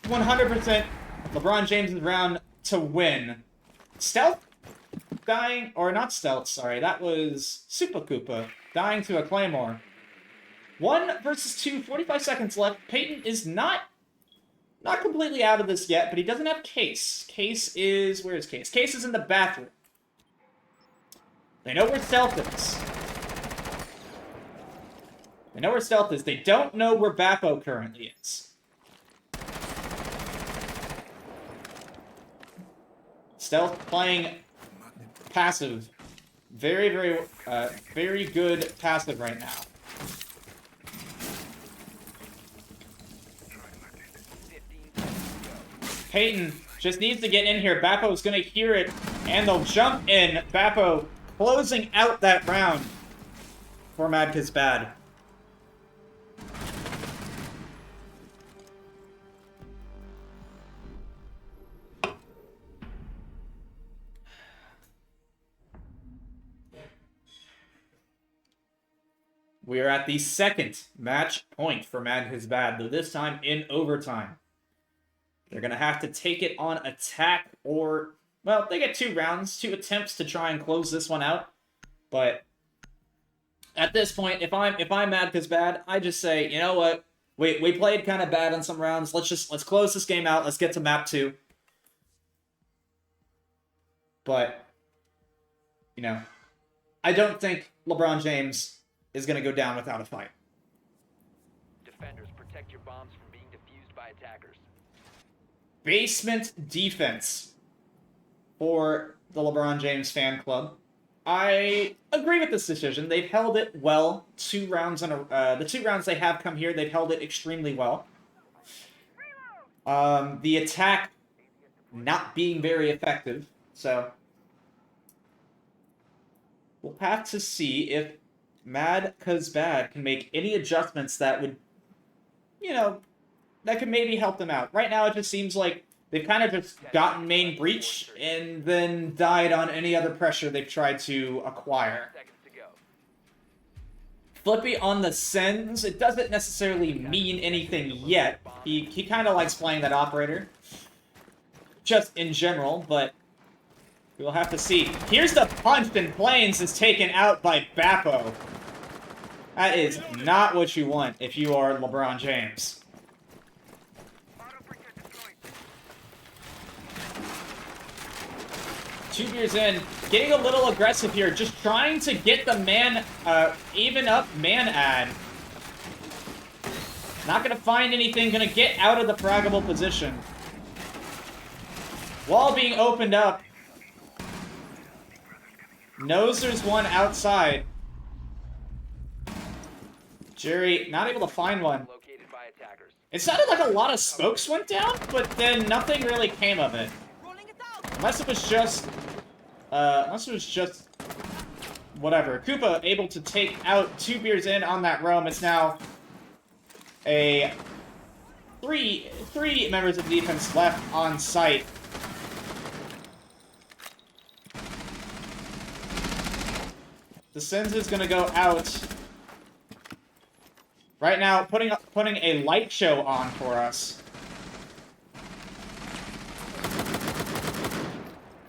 100% LeBron James' round to win. Stealth dying, or not Stealth, sorry, that was Super Koopa dying to a Claymore. 1 versus 2, 45 seconds left. Peyton is not completely out of this yet, but he doesn't have Case. Case is... Where is Case? Case is in the bathroom. They know where Stealth is. They know where Stealth is. They don't know where Bappo currently is. Stealth playing passive. Very, very, very good passive right now. Peyton just needs to get in here. Bappo's going to hear it, and they'll jump in. Bappo closing out that round for MadCuzBad. We are at the second match point for MadCuzBad, though this time in overtime. They're going to have to take it on attack or... Well, they get 2 rounds, 2 attempts to try and close this one out. But at this point, if I'm MadCuzBad, I just say, you know what? We played kind of bad on some rounds. Let's close this game out. Let's get to map 2. But, you know, I don't think LeBron James is going to go down without a fight. Defenders, protect your bombs from being defused by attackers. Basement defense for the LeBron James fan club. I agree with this decision. They've held it well. 2 rounds in the 2 rounds they have come here, they've held it extremely well. The attack not being very effective, so we'll have to see if MadCuzBad can make any adjustments that would, you know, that could maybe help them out. Right now, it just seems like they've kind of just gotten main breach and then died on any other pressure they've tried to acquire. Flippy on the sends, it doesn't necessarily mean anything yet. He kind of likes playing that operator, just in general, but we'll have to see. Here's the punch, and Plains is taken out by Bappo. That is not what you want if you are LeBron James. Two years in, getting a little aggressive here, just trying to get the man, even up man ad. Not gonna find anything, gonna get out of the fraggable position. Wall being opened up. Knows there's one outside. Jerry not able to find one. It sounded like a lot of smokes went down, but then nothing really came of it. Unless it was just, whatever. Koopa able to take out 2 beers in on that roam. It's now a three members of defense left on site. The Sins is gonna go out. Right now, putting a light show on for us.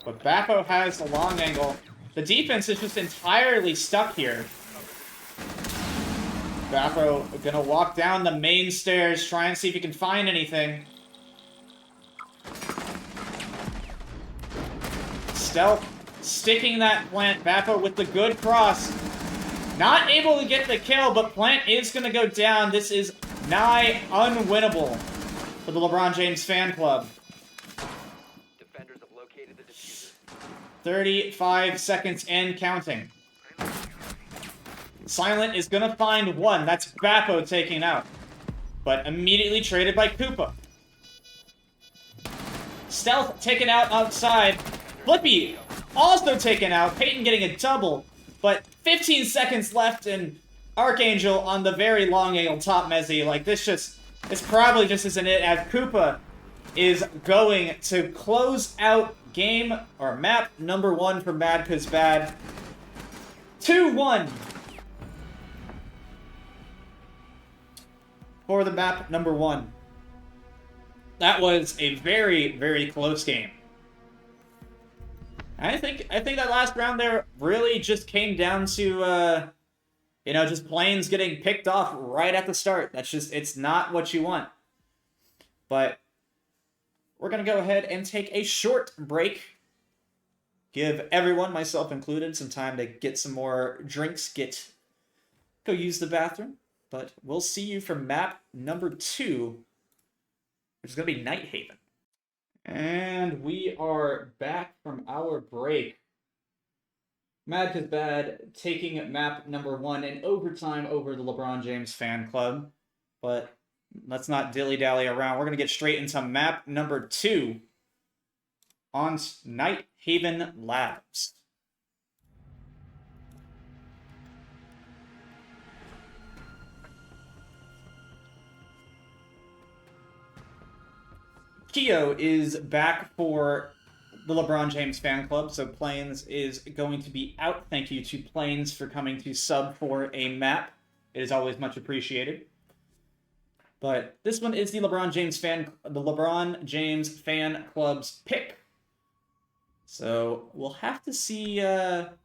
But Bappo has the long angle. The defense is just entirely stuck here. Bappo gonna walk down the main stairs, try and see if he can find anything. Stealth sticking that plant. Bappo with the good cross. Not able to get the kill, but plant is gonna go down. This is nigh unwinnable for the LeBron James fan club. Defenders have located the diffuser. 35 seconds and counting. Silent is gonna find one. That's Bappo taking out. But immediately traded by Koopa. Stealth taken out outside. Flippy also taken out. Peyton getting a double. But 15 seconds left and Archangel on the very long angle top mezzy. Like this probably just isn't it, as Koopa is going to close out game or map number 1 for MadCuzBad. 2-1 for the map number 1. That was a very, very close game. I think that last round there really just came down to just planes getting picked off right at the start. It's not what you want. But we're going to go ahead and take a short break. Give everyone, myself included, some time to get some more drinks, go use the bathroom. But we'll see you for map number 2, which is going to be Night Haven. And we are back from our break. MadCuzBad taking map number 1 in overtime over the LeBron James fan club. But let's not dilly-dally around. We're going to get straight into map number 2 on Night Haven Labs. Keo is back for the LeBron James fan club, so Plains is going to be out. Thank you to Plains for coming to sub for a map. It is always much appreciated. But this one is the LeBron James fan club's pick. So we'll have to see what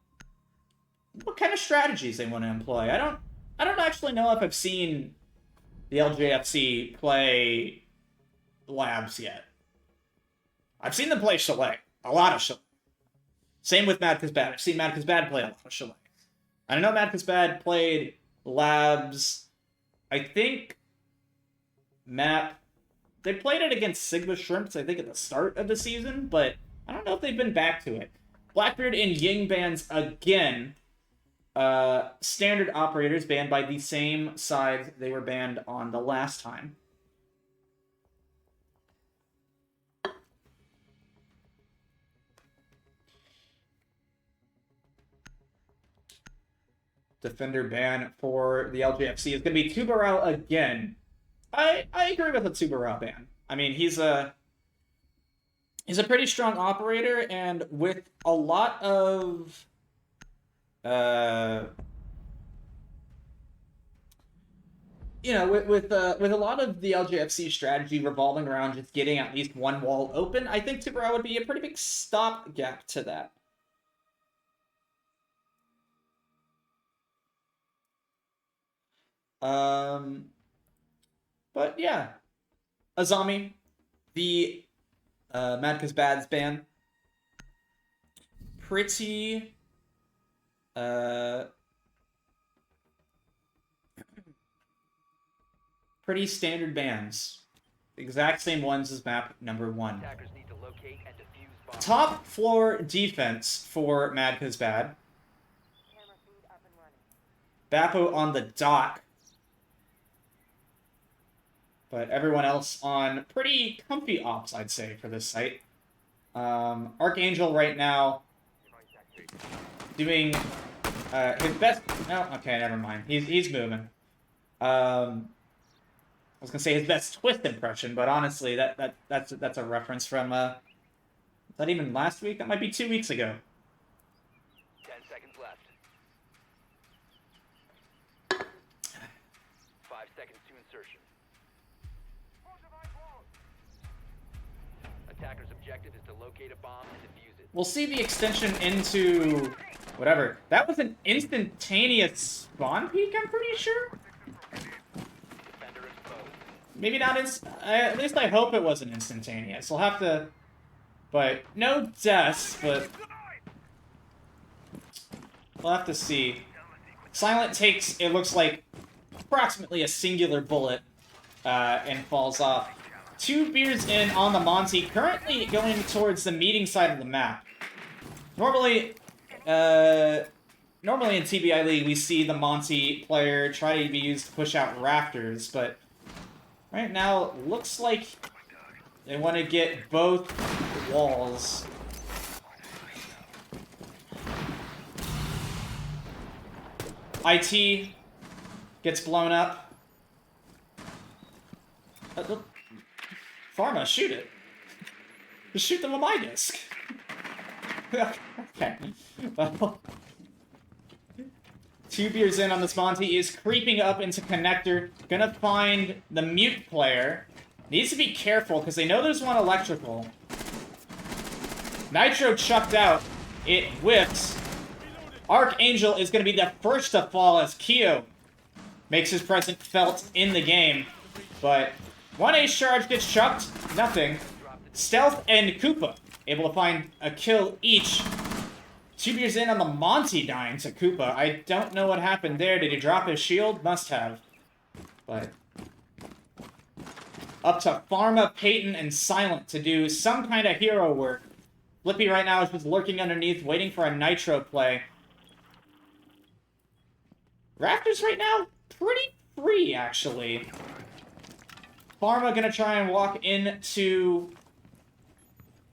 kind of strategies they want to employ. I don't actually know if I've seen the LJFC play Labs yet. I've seen them play Chalet. A lot of Chalet. Same with MadCuzBad. I've seen MadCuzBad play a lot of Chalet. I know MadCuzBad played Labs. I think they played it against Sigma Shrimps, I think, at the start of the season, but I don't know if they've been back to it. Blackbeard and Ying bans again. Standard operators banned by the same sides they were banned on the last time. Defender ban for the LJFC is going to be Tubarao again. I agree with the Tubarao ban. I mean, he's a pretty strong operator, and with a lot of with a lot of the LJFC strategy revolving around just getting at least one wall open, I think Tubarao would be a pretty big stopgap to that. But yeah, Azami, the MadCuzBad's ban, pretty standard bans, exact same ones as map number 1. Attackers need to locate and defuse bombs. Top floor defense for MadCuzBad. Bappo on the dock. But everyone else on pretty comfy ops, I'd say, for this site. Archangel right now doing his best. No, okay, never mind. He's moving. I was gonna say his best Twist impression, but honestly, that's a reference from is that even last week? That might be 2 weeks ago. 10 seconds left. 5 seconds to insertion. Attacker's objective is to locate a bomb and defuse it. We'll see the extension into whatever. That was an instantaneous spawn peek, I'm pretty sure. Defender exposed. Maybe not at least I hope it wasn't instantaneous. We'll have to, but no deaths, but we'll have to see. Silent takes, it looks like, approximately a singular bullet and falls off. 2 beers in on the Monty, currently going towards the meeting side of the map. Normally, normally in TBI League, we see the Monty player try to be used to push out rafters, but right now, looks like they want to get both walls. IT gets blown up. Pharma, shoot it. Just shoot them on my disc. Okay. Well, 2 beers in on this Monty is creeping up into connector. Gonna find the mute player. Needs to be careful because they know there's one electrical. Nitro chucked out. It whips. Archangel is going to be the first to fall as Keo makes his presence felt in the game. But 1 ace charge gets chucked. Nothing. Stealth and Koopa able to find a kill each. 2 beers in on the Monty dying to Koopa. I don't know what happened there. Did he drop his shield? Must have. But up to Pharma, Peyton, and Silent to do some kind of hero work. Flippy right now is just lurking underneath, waiting for a Nitro play. Raptors right now, pretty free, actually. Pharma gonna try and walk into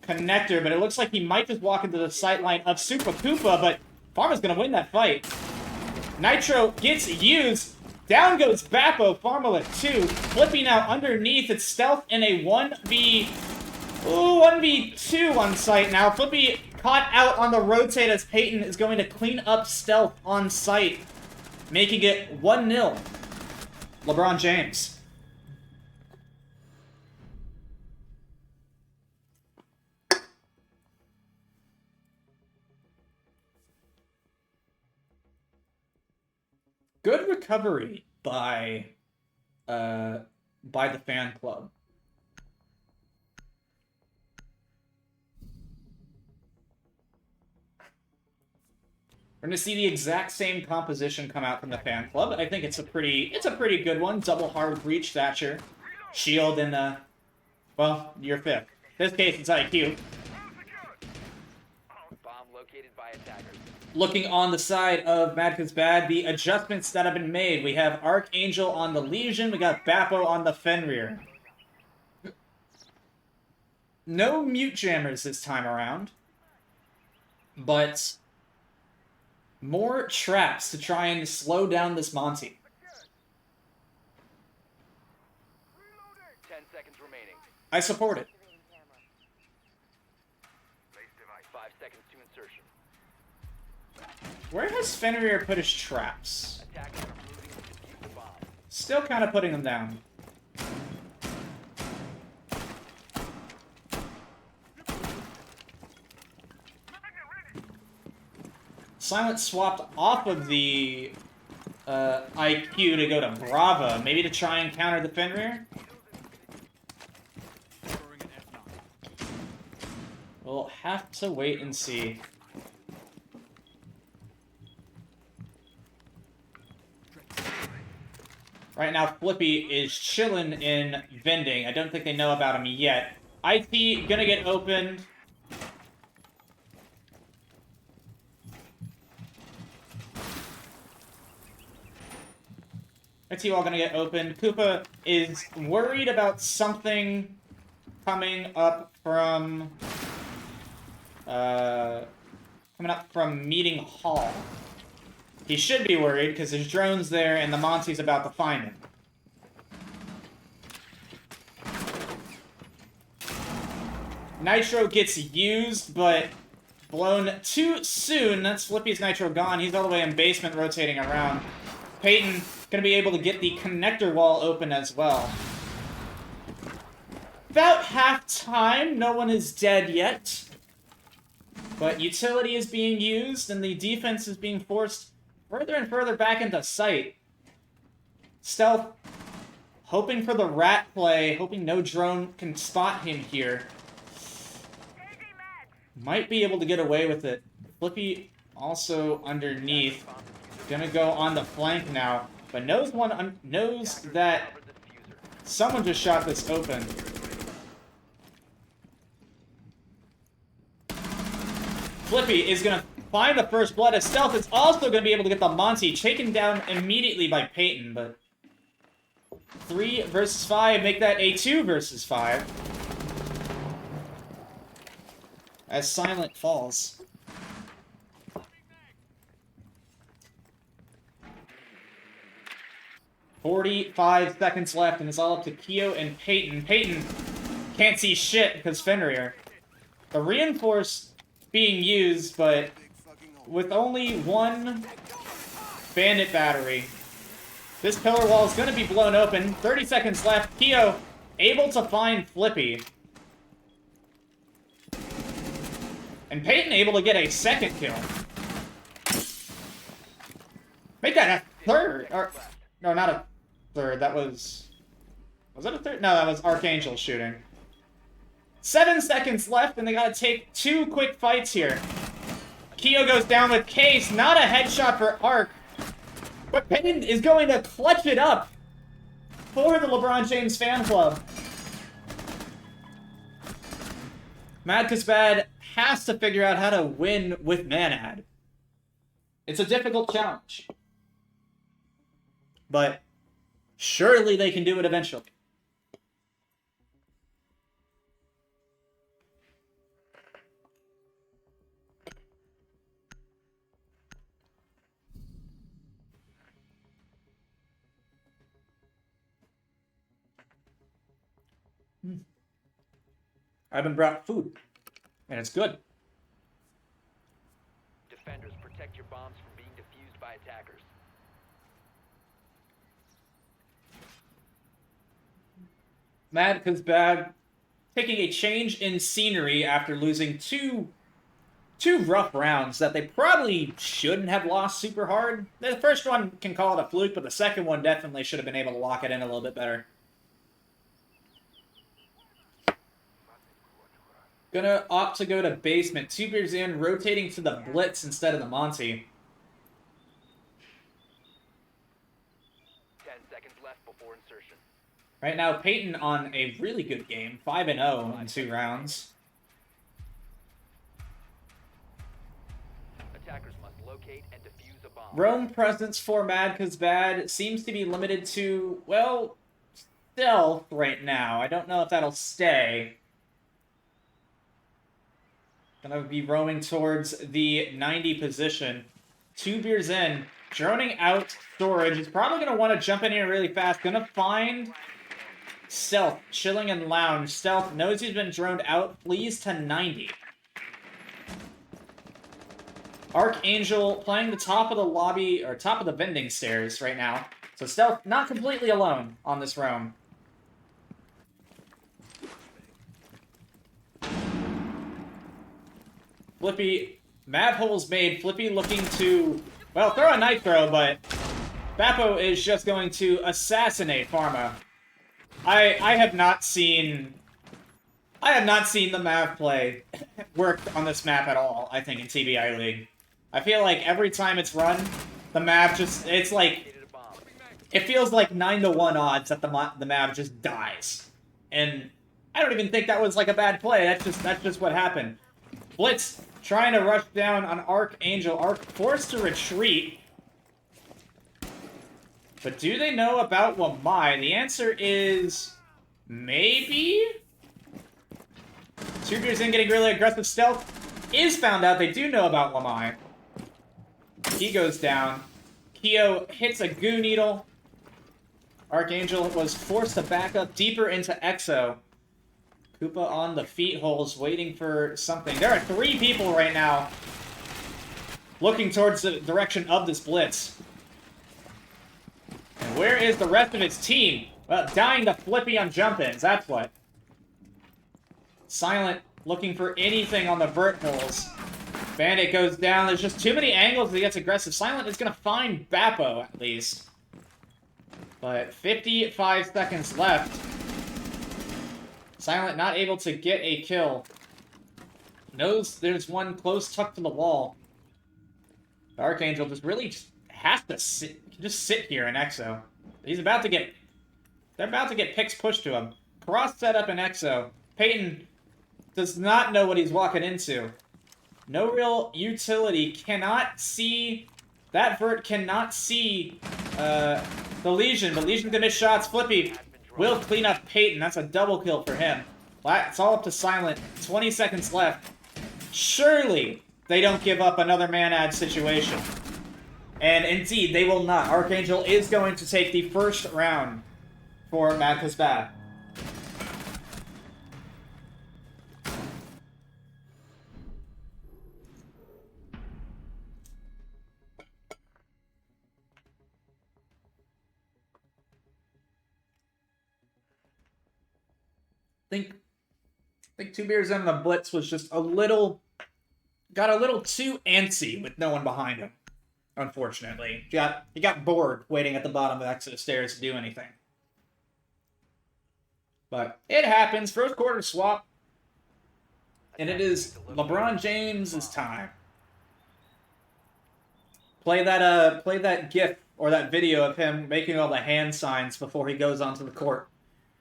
connector, but it looks like he might just walk into the sightline of Super Koopa, but Pharma's gonna win that fight. Nitro gets used. Down goes Bappo, Pharma at 2. Flippy now underneath. It's Stealth in a 1v2 on site now. Flippy caught out on the rotate as Peyton is going to clean up Stealth on site, making it 1-0. LeBron James. Good recovery by the fan club. We're gonna see the exact same composition come out from the fan club. I think it's a pretty good one. Double hard breach Thatcher, shield, and well, you're 5th. In this case, it's IQ. Bomb located by attackers. Looking on the side of MadCuzBad, the adjustments that have been made. We have Archangel on the Legion. We got Bappo on the Fenrir. No mute jammers this time around, but more traps to try and slow down this Monty. 10 seconds remaining. I support it. 5 seconds to insertion. Where has Fenrir put his traps? Attackers are moving to defuse the bomb. Still kind of putting them down. Silent swapped off of the IQ to go to Brava, maybe to try and counter the Fenrir. We'll have to wait and see. Right now, Flippy is chilling in vending. I don't think they know about him yet. IT gonna get opened. IT all gonna get opened. Koopa is worried about something coming up from Meeting Hall. He should be worried because there's drones there and the Monty's about to find him. Nitro gets used, but blown too soon. That's Flippy's Nitro gone. He's all the way in basement rotating around. Peyton gonna be able to get the connector wall open as well. About half time, no one is dead yet. But utility is being used and the defense is being forced further and further back into sight. Stealth hoping for the rat play, hoping no drone can spot him here. Might be able to get away with it. Flippy also underneath. Gonna go on the flank now, but knows that someone just shot this open. Flippy is going to find the first blood. As Stealth is also going to be able to get the Monty taken down immediately by Peyton, but 3 versus 5 make that a 2 versus 5. As Silent falls. "45 seconds left, and it's all up to Keo and Peyton. Peyton can't see shit because Fenrir. The reinforce being used, but with only 1 bandit battery. This pillar wall is going to be blown open. 30 seconds left. Keo able to find Flippy. And Peyton able to get a second kill. Make that a third. Or, no, not a third. That was... Was that a third? No, that was Archangel shooting. 7 seconds left, and they gotta take 2 quick fights here. Keo goes down with Case. Not a headshot for Arc. But Peyton is going to clutch it up for the LeBron James fan club. MadCuzBad has to figure out how to win with Manad. It's a difficult challenge. But surely they can do it eventually. I've been brought food, and it's good. Defenders, protect your bombs from being defused by attackers. MadCuzBad taking a change in scenery after losing two rough rounds that they probably shouldn't have lost super hard. The first one can call it a fluke, but the second one definitely should have been able to lock it in a little bit better. Gonna opt to go to basement. 2 beers in, rotating to the Blitz instead of the Monty. 10 seconds left before insertion. Right now, Peyton on a really good game. 5-0 in 2 rounds. Attackers must locate and defuse a bomb. Roam presence for MadCuzBad seems to be limited to, well, stealth right now. I don't know if that'll stay. Gonna be roaming towards the 90 position. 2 beers in. Droning out storage. He's probably gonna want to jump in here really fast. Gonna find Stealth. Chilling in lounge. Stealth knows he's been droned out. Flees to 90. Archangel playing the top of the lobby, or top of the vending stairs right now. So Stealth not completely alone on this roam. Flippy, mad holes made. Flippy looking to, well, throw a nitro, but Bappo is just going to assassinate Pharma. I have not seen the map play work on this map at all, I think, in TBI League. I feel like every time it's run, the map just, it's like, it feels like 9-to-1 odds that the map just dies. And I don't even think that was like a bad play. That's just what happened. Blitz trying to rush down on Archangel. Arc forced to retreat. But do they know about Wamai? The answer is maybe? 2 beers in, getting really aggressive. Stealth is found out. They do know about Wamai. He goes down. Keo hits a goo needle. Archangel was forced to back up deeper into Exo. Koopa on the feet holes, waiting for something. There are 3 people right now looking towards the direction of this Blitz. And where is the rest of his team? Well, dying to Flippy on jump-ins, that's what. Silent looking for anything on the vert holes. Bandit goes down. There's just too many angles that he gets aggressive. Silent is going to find Bappo, at least. But 55 seconds left. Silent not able to get a kill. Knows there's one close tucked to the wall. The Archangel just really has to sit here in Exo. He's about to get... They're about to get picks pushed to him. Cross setup in Exo. Peyton does not know what he's walking into. No real utility. Cannot see... That vert cannot see the Legion, but Legion's gonna miss shots. Flippy will clean up Peyton. That's a double kill for him. It's all up to Silent. 20 seconds left. Surely they don't give up another man-ad situation. And indeed, they will not. Archangel is going to take the first round for MadCuzBad. I think 2 beers in, the blitz was just got a little too antsy with no one behind him. Unfortunately, he got bored waiting at the bottom of the exit stairs to do anything. But it happens. First quarter swap, and it is LeBron James's time. Play that GIF or that video of him making all the hand signs before he goes onto the court.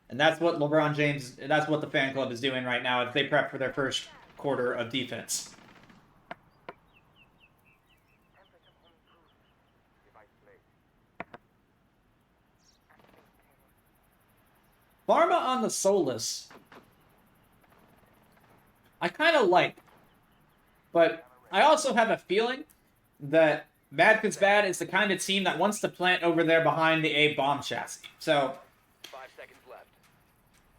And that's what LeBron James, that's what the fan club is doing right now as they prep for their first quarter of defense. Pharma on the Solus, I kind of like, but I also have a feeling that MadCuzBad is the kind of team that wants to plant over there behind the A bomb chassis. So, 5 seconds left.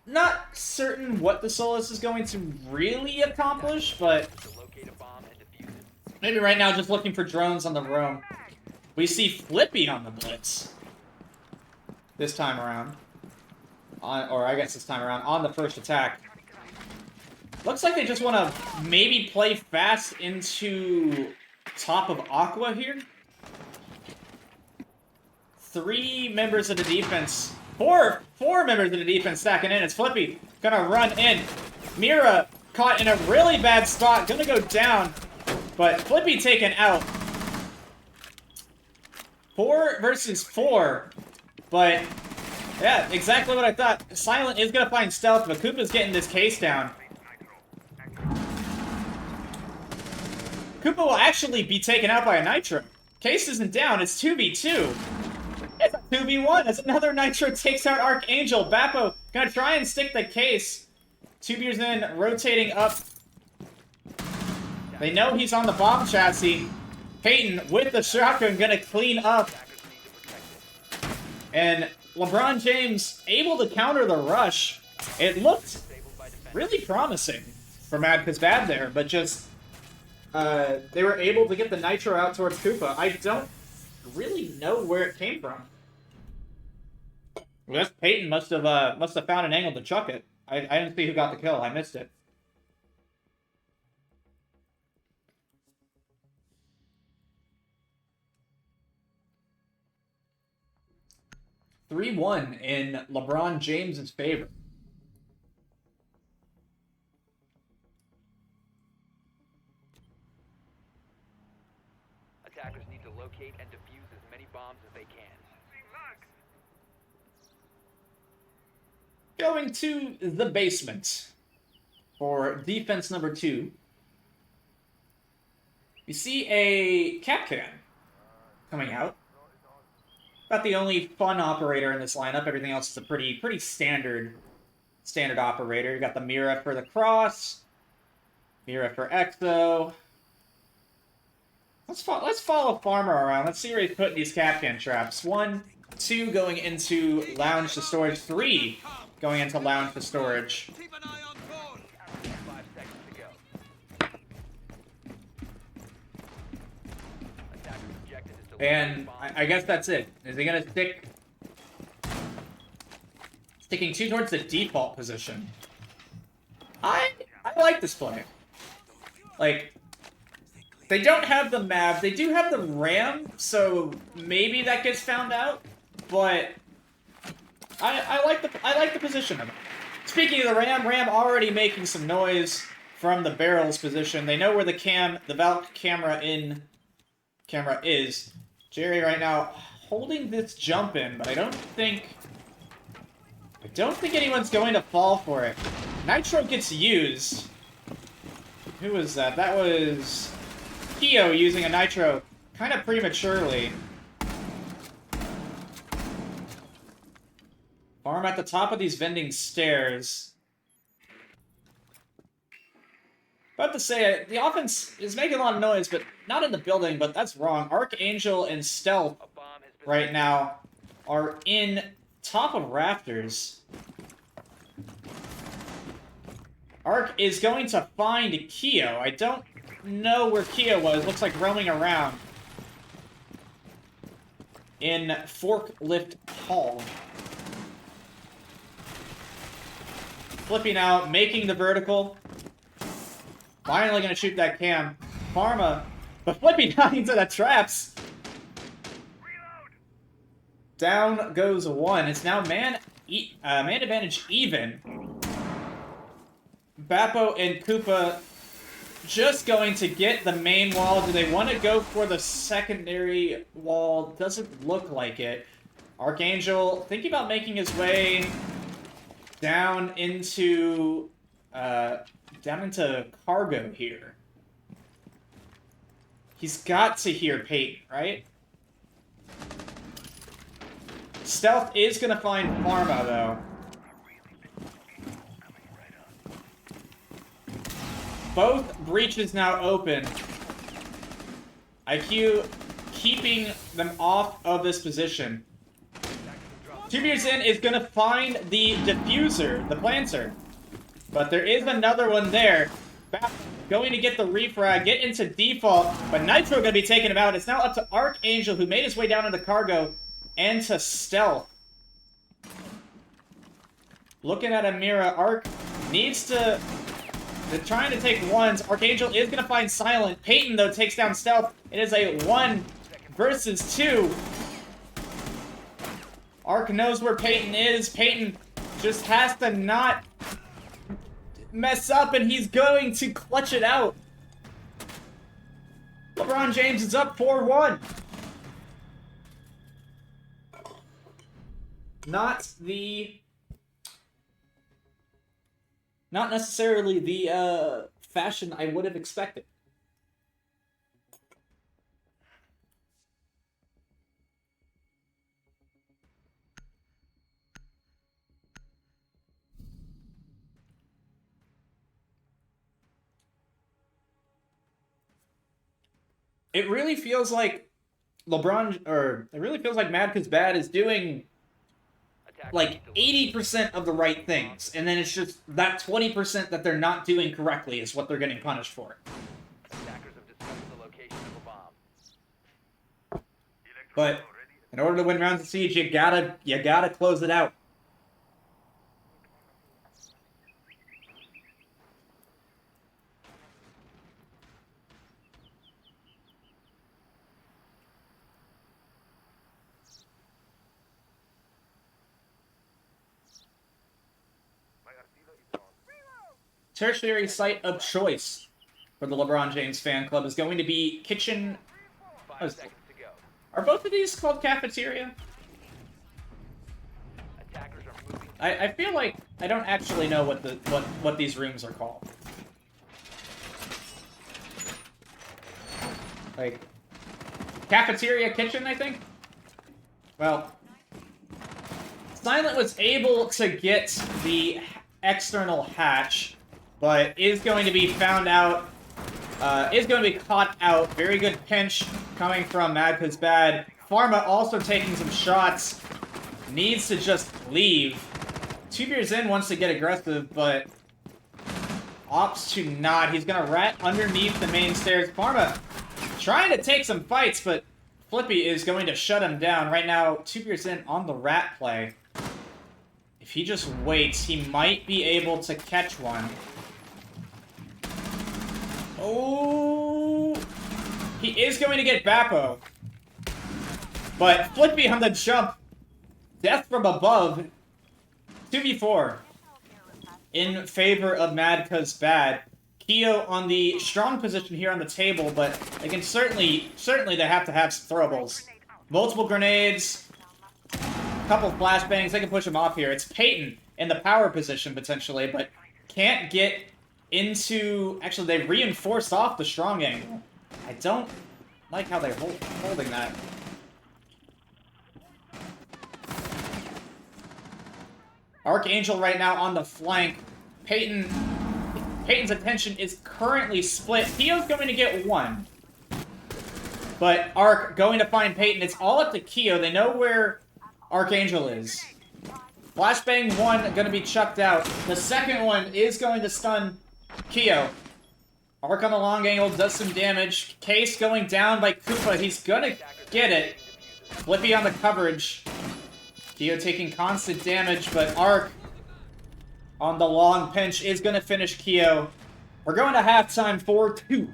not certain what the Solus is going to really accomplish, but To locate a bomb and defuse it. maybe right now just looking for drones on the roam. We see Flippy on the blitz this time around. Or I guess this time around, on the first attack. Looks like they just want to maybe play fast into top of Aqua here. 3 members of the defense. Four members of the defense stacking in. It's Flippy gonna run in. Mira caught in a really bad spot, gonna go down. But Flippy taken out. 4 versus 4. But... yeah, exactly what I thought. Silent is going to find stealth, but Koopa's getting this case down. Koopa will actually be taken out by a Nitro. Case isn't down, it's 2v2. It's a 2v1 as another Nitro takes out Archangel. Bappo going to try and stick the case. 2 beers in, rotating up. They know he's on the bomb chassis. Peyton with the shotgun going to clean up. And... LeBron James able to counter the rush. It looked really promising for MadCuzBad there, but just they were able to get the Nitro out towards Koopa. I don't really know where it came from. I guess Peyton must have found an angle to chuck it. I didn't see who got the kill. I missed it. (3-1) in LeBron James's favor. Attackers need to locate and defuse as many bombs as they can. Going to the basement for defense number 2. You see a Capcan coming out. About the only fun operator in this lineup. Everything else is a pretty standard operator. You got the Mira for the cross, Mira for Exo. Let's follow Farmer around. Let's see where he's putting these Capcan traps. 1, 2 going into lounge to storage. 3 going into lounge to storage. 5 seconds to go. Attacker's objective is to locate And a bomb. I guess that's it. Is he gonna sticking 2 towards the default position? I like this play. Like, they don't have the map. They do have the RAM, so maybe that gets found out. But I like the position of it. Speaking of the RAM already making some noise from the barrels position. They know where the Valk camera is. Jerry right now holding this jump in, but I don't think anyone's going to fall for it. Nitro gets used. Who was that? That was Keo using a nitro kind of prematurely. Farm at the top of these vending stairs. About to say, the offense is making a lot of noise, but not in the building, but that's wrong. Archangel and Stealth A bomb has been right now are in top of rafters. Ark is going to find Keo. I don't know where Keo was. Looks like roaming around in Forklift Hall. Flipping out, making the vertical. Finally gonna shoot that cam. Pharma, but flipping out into the traps. Down goes one. It's now man advantage even. Bappo and Koopa just going to get the main wall. Do they want to go for the secondary wall? Doesn't look like it. Archangel thinking about making his way down into cargo here. He's got to hear Peyton, right? Stealth is gonna find Pharma though. Both breaches now open. IQ keeping them off of this position. 2 meters in is gonna find the diffuser, the planter. But there is another one there. Going to get the refrag, get into default, but Nitro gonna be taking him out. It's now up to Archangel, who made his way down into cargo, and to Stealth. Looking at Amira, Arc needs to... They're trying to take ones. Archangel is gonna find Silent. Peyton, though, takes down Stealth. It is a 1 versus 2. Arc knows where Peyton is. Peyton just has to not mess up, and he's going to clutch it out. LeBron James is up 4-1. Not necessarily the fashion I would have expected. It really feels like MadCuzBad is doing like 80% of the right things, and then it's just that 20% that they're not doing correctly is what they're getting punished for. Attackers have discovered the location of a bomb. But in order to win rounds of siege, you gotta close it out. Tertiary site of choice for the LeBron James fan club is going to be kitchen. 5 seconds to go. Are both of these called cafeteria? Attackers are moving. I feel like I don't actually know what these rooms are called. Like cafeteria, kitchen, I think. Well, Silent was able to get the external hatch, but is going to be found out, is going to be caught out. Very good pinch coming from MadCuzBad. Pharma also taking some shots. Needs to just leave. 2 beers in, wants to get aggressive, but opts to not. He's going to rat underneath the main stairs. Pharma trying to take some fights, but Flippy is going to shut him down. Right now, 2 beers in on the rat play. If he just waits, he might be able to catch one. Oh, he is going to get Bappo. But Flippy on the jump. Death from above. 2v4 in favor of MadCuzBad. Keo on the strong position here on the table, but they can certainly they have to have some throwables. Multiple grenades, a couple of flashbangs, they can push him off here. It's Peyton in the power position potentially, but can't get into... Actually, they reinforced off the strong angle. I don't like how they're holding that. Archangel right now on the flank. Peyton's attention is currently split. Keo's going to get one. But Arc going to find Peyton. It's all up to Keo. They know where Archangel is. Flashbang 1 going to be chucked out. The second one is going to stun Keo. Arc on the long angle does some damage. Case going down by Koopa. He's going to get it. Flippy on the coverage. Keo taking constant damage, but Arc on the long pinch is going to finish Keo. We're going to halftime 4-2.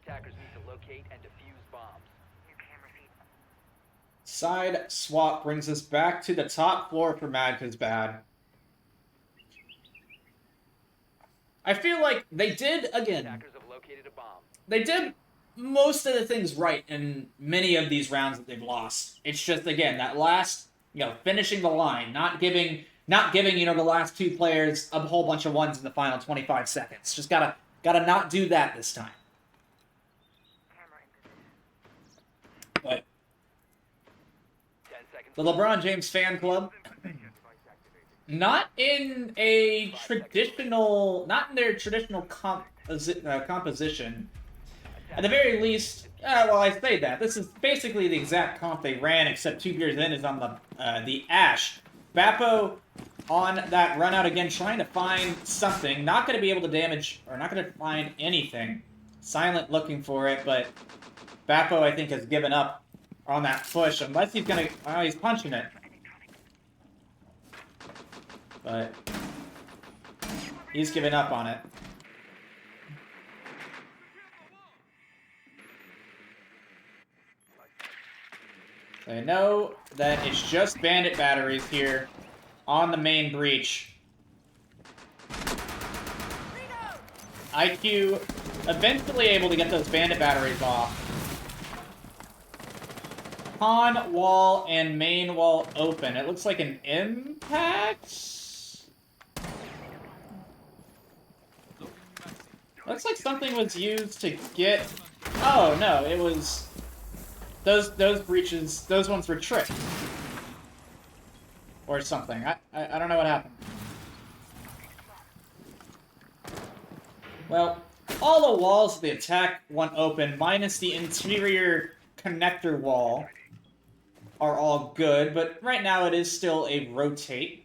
Attackers need to locate and defuse bombs. New camera feed. Side swap brings us back to the top floor for MadCuzBad. I feel like they did, again, Attackers have located a bomb. they did most of the things right in many of these rounds that they've lost. It's just, again, that last, finishing the line, not giving, the last two players a whole bunch of ones in the final 25 seconds. Just gotta not do that this time. Camera in position. But 10 seconds. the LeBron James fan club, Device activated. not in their traditional composition. At the very least, well, I say that. This is basically the exact comp they ran, except 2 years in is on the Ash. Bappo on that run out again, trying to find something. Not going to be able to damage, or not going to find anything. Silent looking for it, but Bappo, I think, has given up on that push, unless he's going to... he's punching it. But he's given up on it. They know that it's just bandit batteries here on the main breach. IQ eventually able to get those bandit batteries off. Con wall and main wall open. It looks like an impact? Looks like something was used to get... Oh, no, it was... Those breaches, those ones were tricked. Or something. I don't know what happened. Well, all the walls of the attack one open, minus the interior connector wall, are all good, but right now it is still a rotate.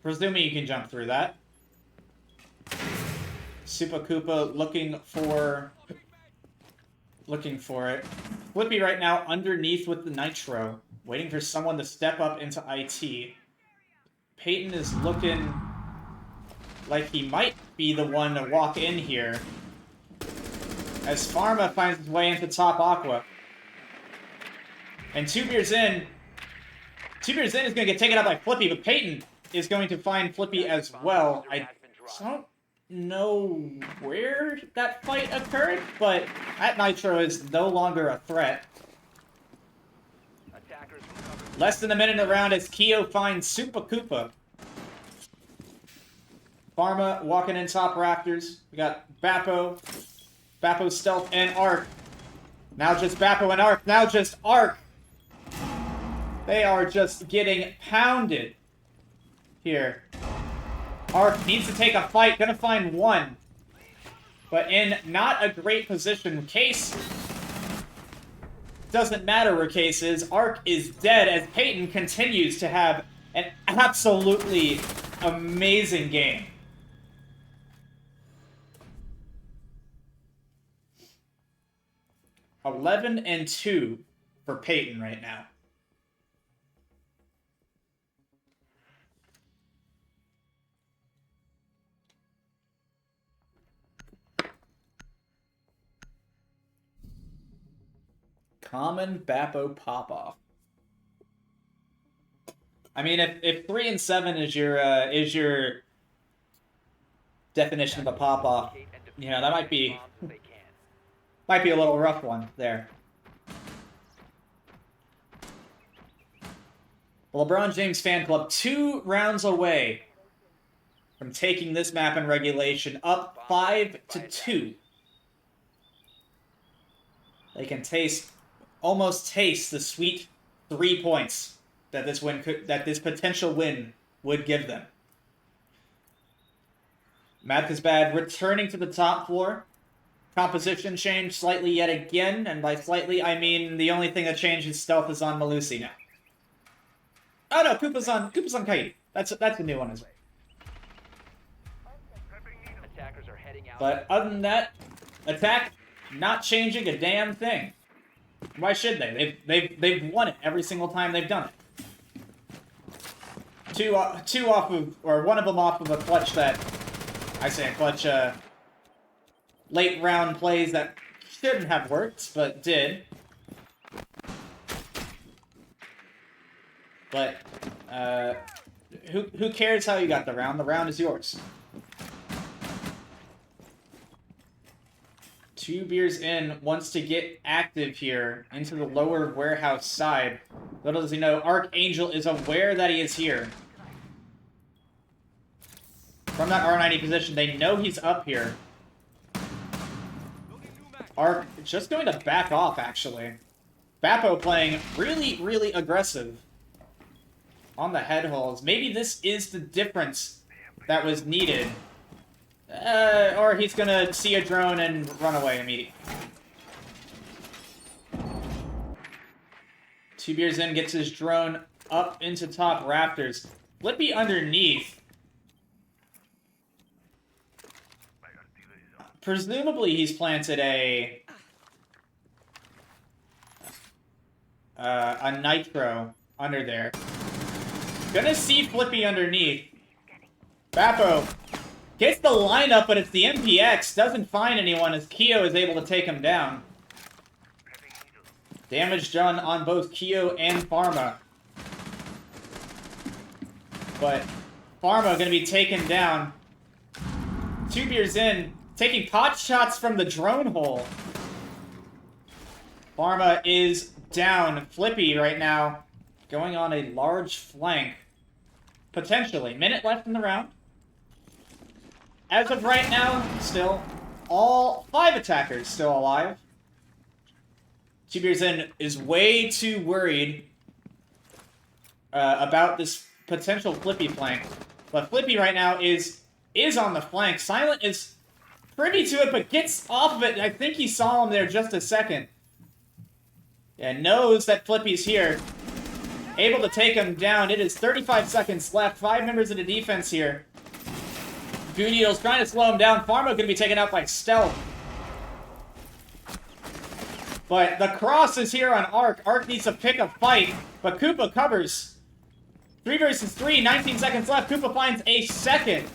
Presuming you can jump through that. Super Koopa looking for it. Flippy right now underneath with the Nitro, waiting for someone to step up into IT. Peyton is looking like he might be the one to walk in here, as Pharma finds his way into top Aqua. And 2 beers in is going to get taken out by Flippy, but Peyton is going to find Flippy as well. I don't know where that fight occurred, but that Nitro is no longer a threat. Attackers recovered. Less than a minute around as Keo finds Super Koopa. Pharma walking in top rafters. We got Bappo, Stealth, and Arc. Now just Bappo and Arc. Now just Arc. They are just getting pounded here. Arc needs to take a fight. Gonna find one. But in not a great position. Case doesn't matter where Case is. Arc is dead as Peyton continues to have an absolutely amazing game. (11-2) for Peyton right now. common Bappo pop-off. I mean, if 3 and 7 is your definition of a pop-off, you know, that might be a little rough one there. The LeBron James fan club 2 rounds away from taking this map in regulation, up 5-2. They can almost taste the sweet 3 points that this potential win would give them. MadCuzBad returning to the top floor. Composition changed slightly yet again, and by slightly I mean the only thing that changed is stealth is on Malusi now. Oh no, Koopa's on Kaidi. That's a new one as well. Attackers are heading out. But other than that, attack not changing a damn thing. Why should they? They've won it every single time they've done it. Two off of, or one of them off of a clutch that, I say a clutch, late round plays that shouldn't have worked, but did. But, who cares how you got the round? The round is yours. 2 beers in, wants to get active here into the lower warehouse side. Little does he know, Archangel is aware that he is here. From that R90 position, they know he's up here. Arch just going to back off, actually. Bappo playing really, really aggressive on the head holes. Maybe this is the difference that was needed. Or he's gonna see a drone and run away immediately. 2 beers in, gets his drone up into top rafters. Flippy underneath. Presumably he's planted a nitro under there. Gonna see Flippy underneath. Bappo gets the lineup, but it's the MPX. Doesn't find anyone as Keo is able to take him down. Damage done on both Keo and Pharma. But Pharma gonna be taken down. 2 beers in, taking pot shots from the drone hole. Pharma is down. Flippy right now going on a large flank. Potentially. Minute left in the round. As of right now, still all 5 attackers still alive. 2 beers in is way too worried about this potential Flippy flank. But Flippy right now is on the flank. Silent is privy to it, but gets off of it. I think he saw him there just a second. And knows that Flippy's here. Able to take him down. It is 35 seconds left. 5 members of the defense here. Gooniel's trying to slow him down. Pharma going to be taken out by stealth. But the cross is here on Arc. Arc needs to pick a fight, but Koopa covers. 3 versus 3, 19 seconds left. Koopa finds a second.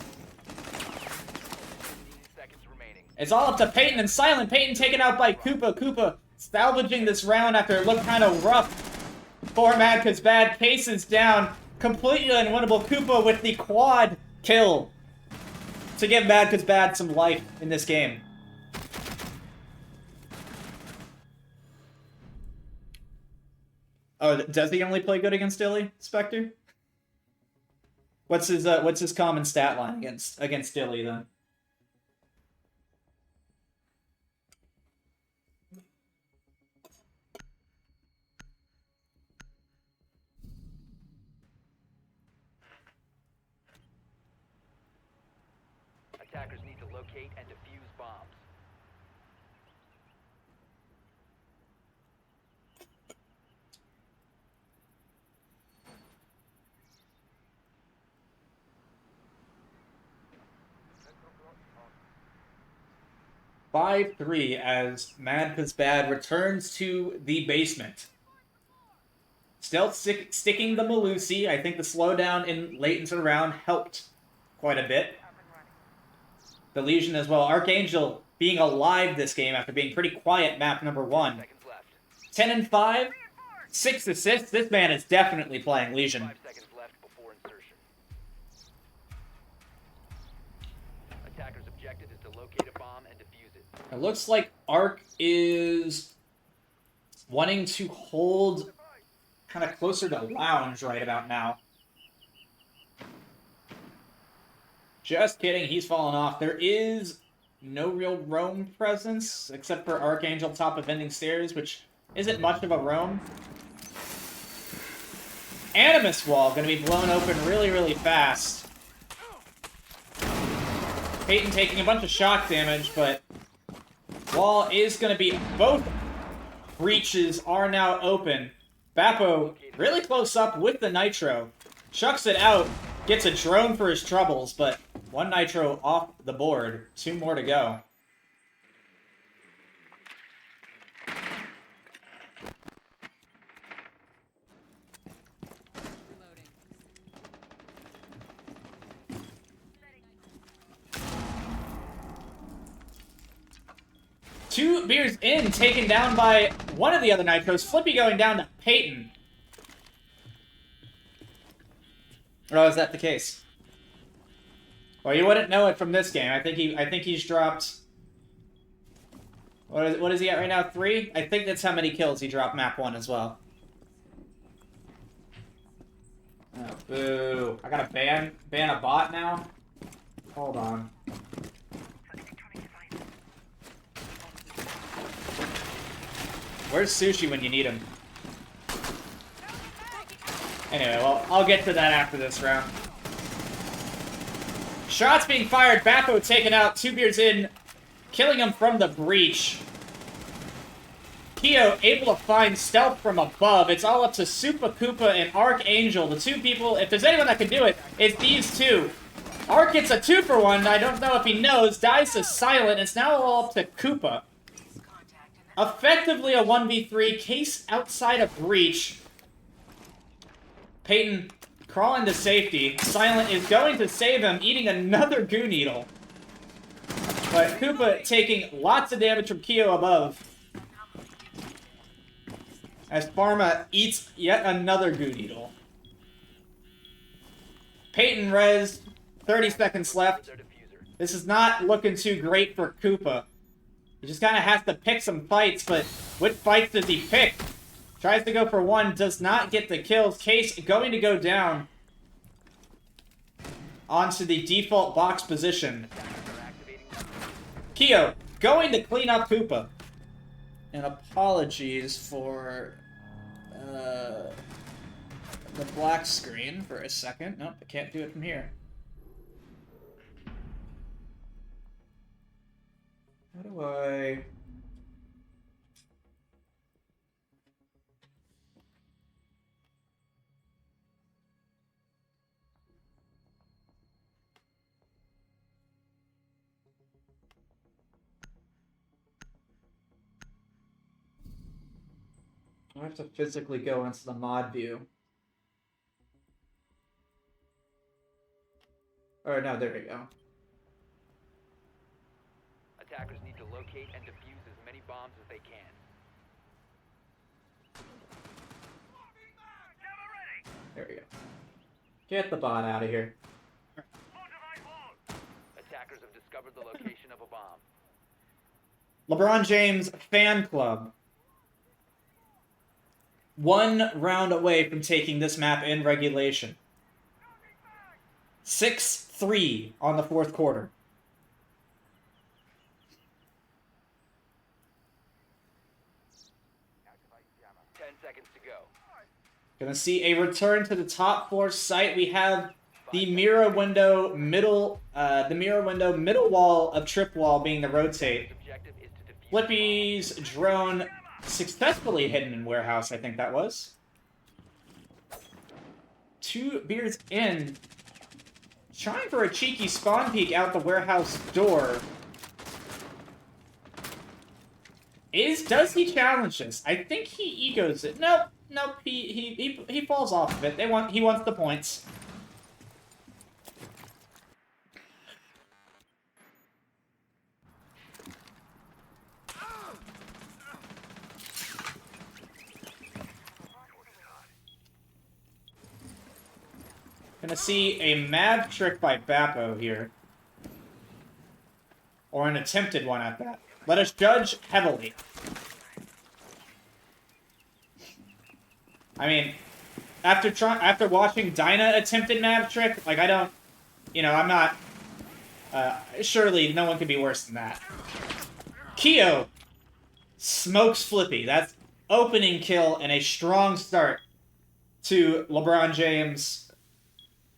It's all up to Peyton and Silent. Peyton taken out by Koopa. Koopa salvaging this round after it looked kind of rough for MadCuzBad. Case is down. Completely unwinnable. Koopa with the quad kill to give MadCuzBad some life in this game. Oh, does he only play good against Dilly, Spectre? What's his common stat line against Dilly then? Attackers need to locate and defuse bombs. Five 3 as MadCuzBad returns to the basement. Stealth sticking the Malusi. I think the slowdown late into the round helped quite a bit. The Legion as well. Archangel being alive this game after being pretty quiet map number 1. 10 and 5, 6 assists. This man is definitely playing Legion. 5 seconds left before insertion. Attacker's objective is to locate a bomb and defuse it. It looks like Ark is wanting to hold kind of closer to Lounge right about now. Just kidding, he's fallen off. There is no real roam presence, except for Archangel top of Vending Stairs, which isn't much of a roam. Animus Wall going to be blown open really, really fast. Peyton taking a bunch of shock damage, but Wall is going to be... Both breaches are now open. Bappo really close up with the Nitro. Chucks it out, gets a drone for his troubles, but one Nitro off the board. 2 more to go. Two beers in, taken down by one of the other Nitros. Flippy going down to Peyton. Oh, is that the case? Well, you wouldn't know it from this game. I think he's dropped. What is he at right now? 3? I think that's how many kills he dropped map 1 as well. Oh, boo! I gotta ban a bot now. Hold on. Where's Sushi when you need him? Anyway, well, I'll get to that after this round. Shots being fired. Bappo taken out. 2 beers in. Killing him from the breach. Keo able to find stealth from above. It's all up to Super Koopa and Archangel. The 2 people, if there's anyone that can do it, it's these 2. Ark gets a 2-for-1. I don't know if he knows. Dies to Silent. It's now all up to Koopa. Effectively a 1v3. Case outside of breach. Peyton crawling to safety. Silent is going to save him, eating another goo needle. But Koopa taking lots of damage from Keo above. As Pharma eats yet another goo needle. Peyton res, 30 seconds left. This is not looking too great for Koopa. He just kind of has to pick some fights, but what fights does he pick? Tries to go for 1, does not get the kills. Case going to go down onto the default box position. Keo going to clean up Koopa. And apologies for the black screen for a second. Nope, I can't do it from here. How do I... I have to physically go into the mod view. Oh, no, there we go. Attackers need to locate and defuse as many bombs as they can. There we go. Get the bot out of here. Attackers have discovered the location of a bomb. LeBron James fan club. 1 round away from taking this map in regulation. 6-3 on the 4th quarter. Seconds to go. Gonna see a return to the top floor site. We have the mirror window middle, middle wall of trip wall being the rotate. Objective is to defuse Flippy's drone successfully hidden in warehouse, I think that was. 2 beers in. Trying for a cheeky spawn peek out the warehouse door. Does he challenge this? I think he egos it. Nope, he falls off of it. He wants the points. gonna see a mad trick by Bappo here. Or an attempted one at that. Let us judge heavily. I mean, after watching Dinah attempted mad trick, like I don't, I'm not. Surely no one could be worse than that. Keo smokes Flippy. That's opening kill and a strong start to LeBron James,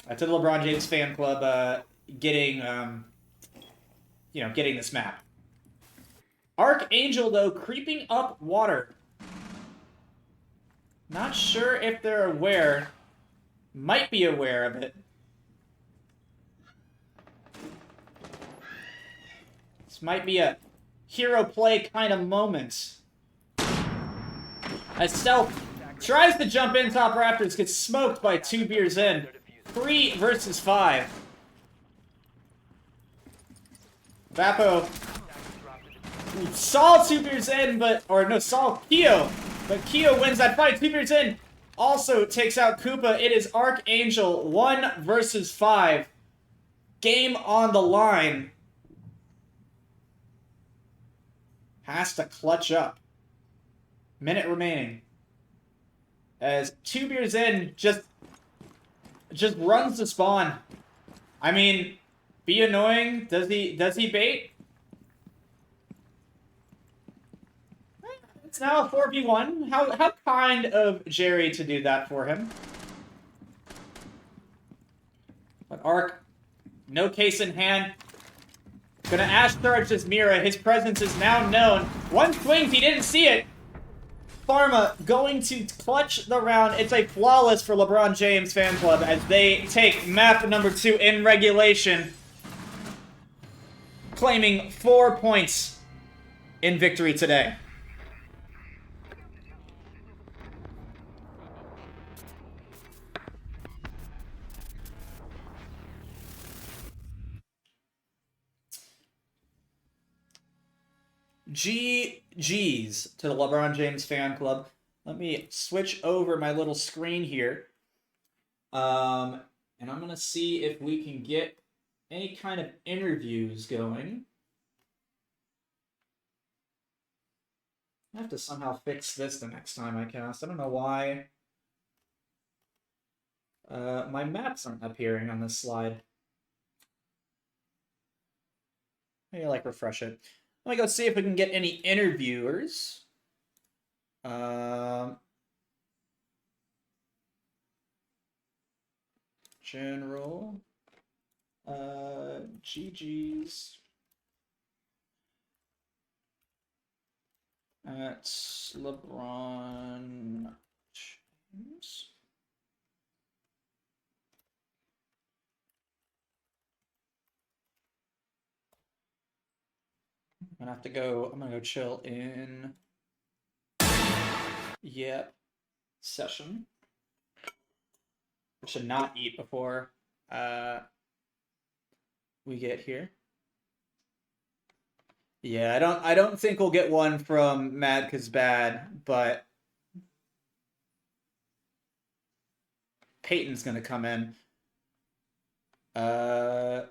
to the LeBron James fan club, getting this map. Archangel though creeping up water. Not sure if they're aware. Might be aware of it. This might be a hero play kind of moment. As Stealth tries to jump in top Raptors, gets smoked by 2 beers in. 3 versus 5. Bappo saw 2 beers in, saw Keo. But Keo wins that fight. 2 beers in. Also takes out Koopa. It is Archangel 1 versus 5. Game on the line. Has to clutch up. Minute remaining. As 2 beers in, just runs to spawn. I mean, be annoying. Does he bait? It's now a 4v1. How kind of Jerry to do that for him. But Ark, no case in hand. Gonna Ash Charge this Mira. His presence is now known. One swings, he didn't see it. Pharma going to clutch the round. It's a flawless for LeBron James fan club as they take map number 2 in regulation, claiming 4 points in victory today. GG's to the LeBron James fan club. Let me switch over my little screen here. And I'm going to see if we can get any kind of interviews going. I have to somehow fix this the next time I cast. I don't know why. My maps aren't appearing on this slide. Maybe refresh it. Let me go see if we can get any interviewers. General. GG's. At LeBron James. I'm gonna go chill in. Yep. Session. I should not eat before we get here. Yeah, I don't think we'll get one from MadCuzBad, but Peyton's gonna come in. Ready.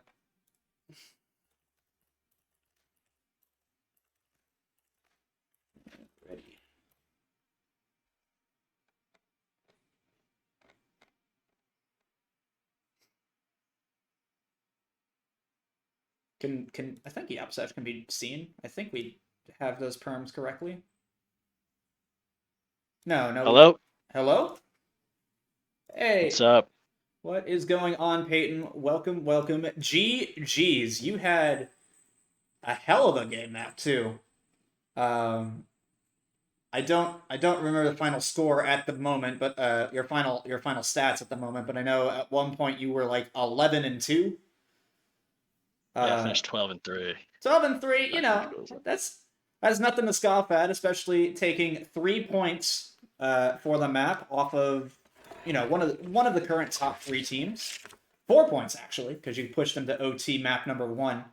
Can I think the upset can be seen? I think we have those perms correctly. No. Hello? Hello? Hey. What's up? What is going on, Peyton? Welcome. GG's. You had a hell of a game map too. I don't remember the final score at the moment, but your final stats at the moment, but I know at one point you were 11-2. Yeah, I finished 12-3. 12-3, that's nothing to scoff at, especially taking 3 points for the map off of one of the current top 3 teams. 4 points actually, because you pushed them to OT map number 1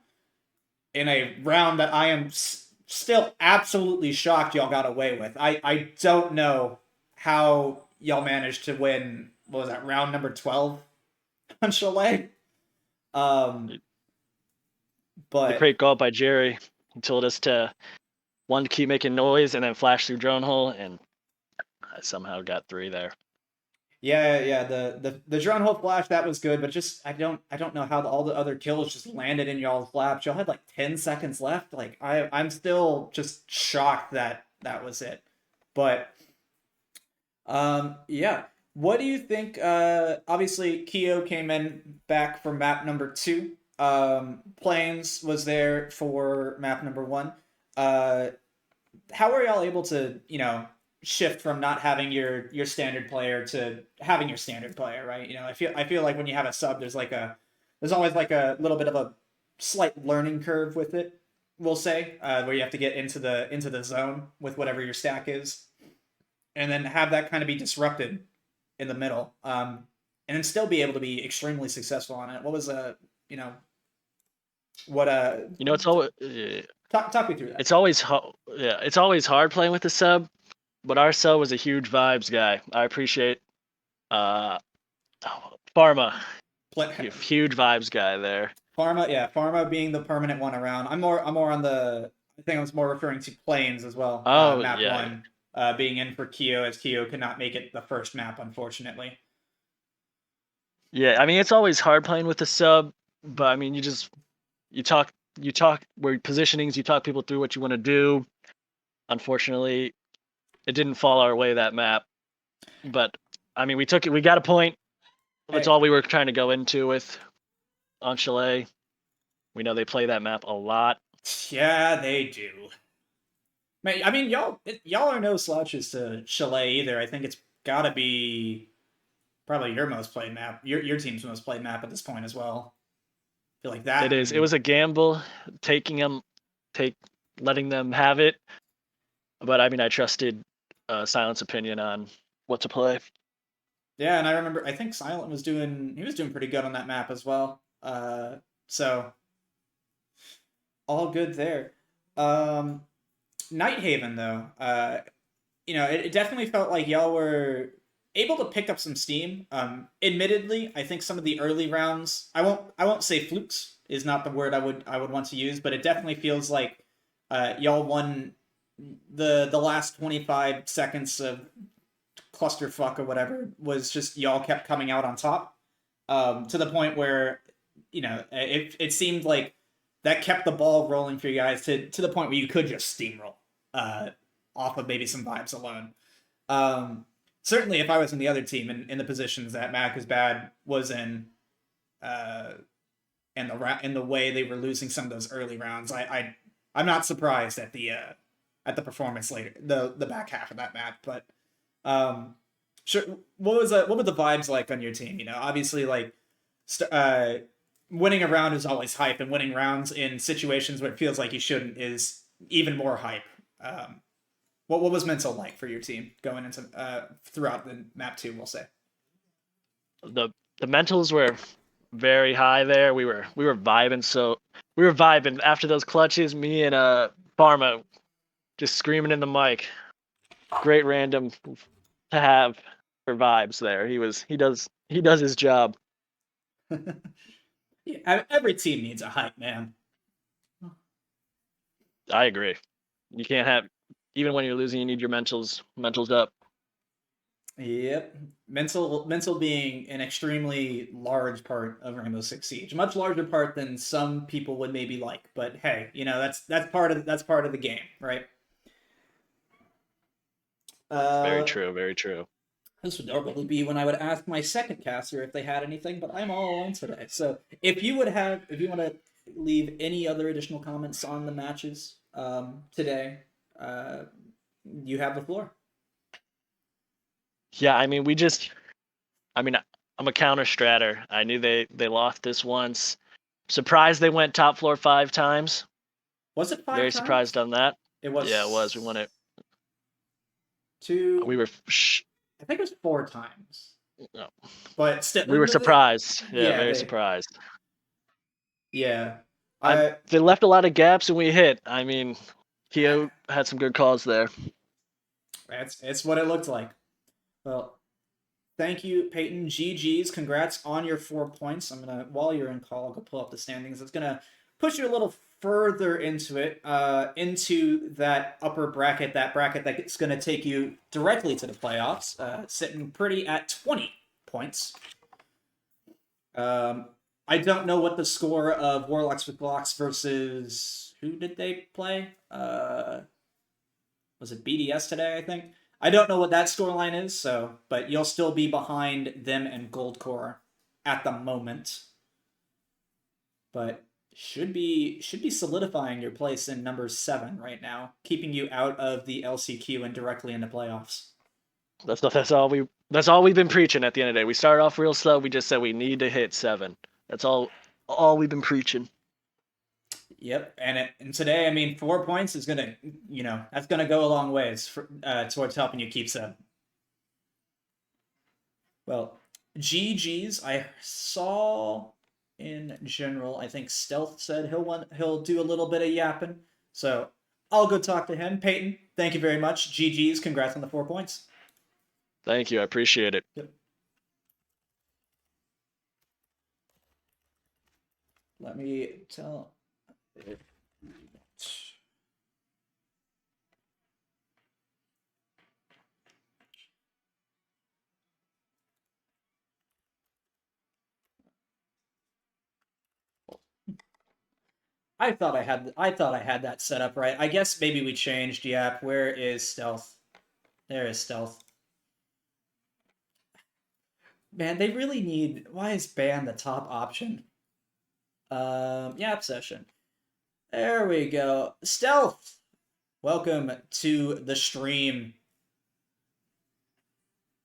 in a round that I am still absolutely shocked y'all got away with. I don't know how y'all managed to win. What was that, round number 12? on Chalet. Um, The but great goal by Jerry. He told us to one to keep making noise and then flash through drone hole, and I somehow got 3 there. yeah, the drone hole flash that was good, but just I don't know how all the other kills just landed in y'all's laps. Y'all had like 10 seconds left. Like I'm still just shocked that that was it. But yeah. What do you think? Obviously, Keo came in back for map number 2. Plains was there for map number 1. Uh, how are y'all able to, shift from not having your standard player to having your standard player, right? I feel like when you have a sub, there's always like a little bit of a slight learning curve with it. We'll say where you have to get into the zone with whatever your stack is, and then have that kind of be disrupted in the middle, and then still be able to be extremely successful on it. What was you know, what It's always talk me through that. it's always it's always hard playing with the sub, but our sub was a huge vibes guy. I appreciate Pharma, huge vibes guy there. Pharma being the permanent one around. I'm more on the. I think I was more referring to Plains as well. Oh Map yeah, 1, being in for Keo, as Keo could not make it the first map, unfortunately. yeah. I mean, it's always hard playing with the sub, but I mean, you talk where positionings. You talk people through what you want to do. Unfortunately, it didn't fall our way that map, but I mean, we took it. We got a point. That's Hey, all we were trying to go into with on Chalet. We know they play that map a lot. yeah, they do. Man, I mean, y'all are no slouches to Chalet either. I think it's got to be probably your most played map, your team's most played map at this point as well. I feel like It that. is. It was a gamble, taking them, letting them have it. But I mean, I trusted Silent's opinion on what to play. Yeah, and I remember I think Silent was doing pretty good on that map as well. So all good there. Um, Nighthaven though, it definitely felt like y'all were able to pick up some steam. Admittedly, I think some of the early rounds, I won't say flukes is not the word I would want to use, but it definitely feels like y'all won the last 25 seconds of clusterfuck or whatever was just y'all kept coming out on top, to the point where it seemed like that kept the ball rolling for you guys to the point where you could just steamroll uh, off of maybe some vibes alone. Certainly, if I was in the other team in the positions that MadCuzBad was in, uh, and the way they were losing some of those early rounds, I'm not surprised at the performance later, the back half of that map. But sure, what were the vibes like on your team? Obviously, like winning a round is always hype, and winning rounds in situations where it feels like you shouldn't is even more hype. What was mental like for your team going into throughout the map 2? We'll say The mentals were very high there. We were vibing. So we were vibing after those clutches. Me and Pharma just screaming in the mic. Great random to have for vibes there. He does his job. yeah, every team needs a hype man. I agree. You can't have, even when you're losing, you need your mentals up. Yep, mental being an extremely large part of Rainbow Six Siege, much larger part than some people would maybe like. But hey, that's part of the game, right? Very Uh, true. Very true. this would normally be when I would ask my second caster if they had anything, but I'm all alone today. So if you want to leave any other additional comments on the matches today, you have the floor. Yeah, I mean, I'm a counter stratter. I knew they lost this once. Surprised they went top floor 5 times. Was it 5 Very times? surprised on that. It was. Yeah, it was. We won it. 2. We were. I think it was 4 times. No. But still, We were surprised. Yeah, very they, surprised. Yeah, They left a lot of gaps and we hit. I mean, Keo had some good calls there. it's what it looked like. Well, Thank you, Peyton. GG's. Congrats on your 4 points. I'm gonna, while you're in call, I'll go pull up the standings. It's gonna push you a little further into it, into that upper bracket, that bracket that's gonna take you directly to the playoffs. Sitting pretty at 20 points. I don't know what the score of Warlocks with Glocks versus who did they play? Was it BDS today? I think. I don't know what that scoreline is, so but you'll still be behind them and Goldcore at the moment. But should be solidifying your place in number 7 right now, keeping you out of the LCQ and directly into playoffs. That's all we've been preaching at the end of the day. We started off real slow. We just said we need to hit 7. That's all we've been preaching. Yep, and today, I mean, 4 points is gonna, that's gonna go a long ways towards helping you keep 7. Well, GG's. I saw in general. I think Stealth said he'll do a little bit of yapping, so I'll go talk to him. Peyton, thank you very much. GG's. Congrats on the 4 points. Thank you. I appreciate it. Yep. Let me tell. I thought I had that set up right. I guess maybe we changed. Yep. Where is Stealth? There is Stealth. Man, they really need. Why is ban the top option? Yap session. There we go. Stealth, welcome to the stream.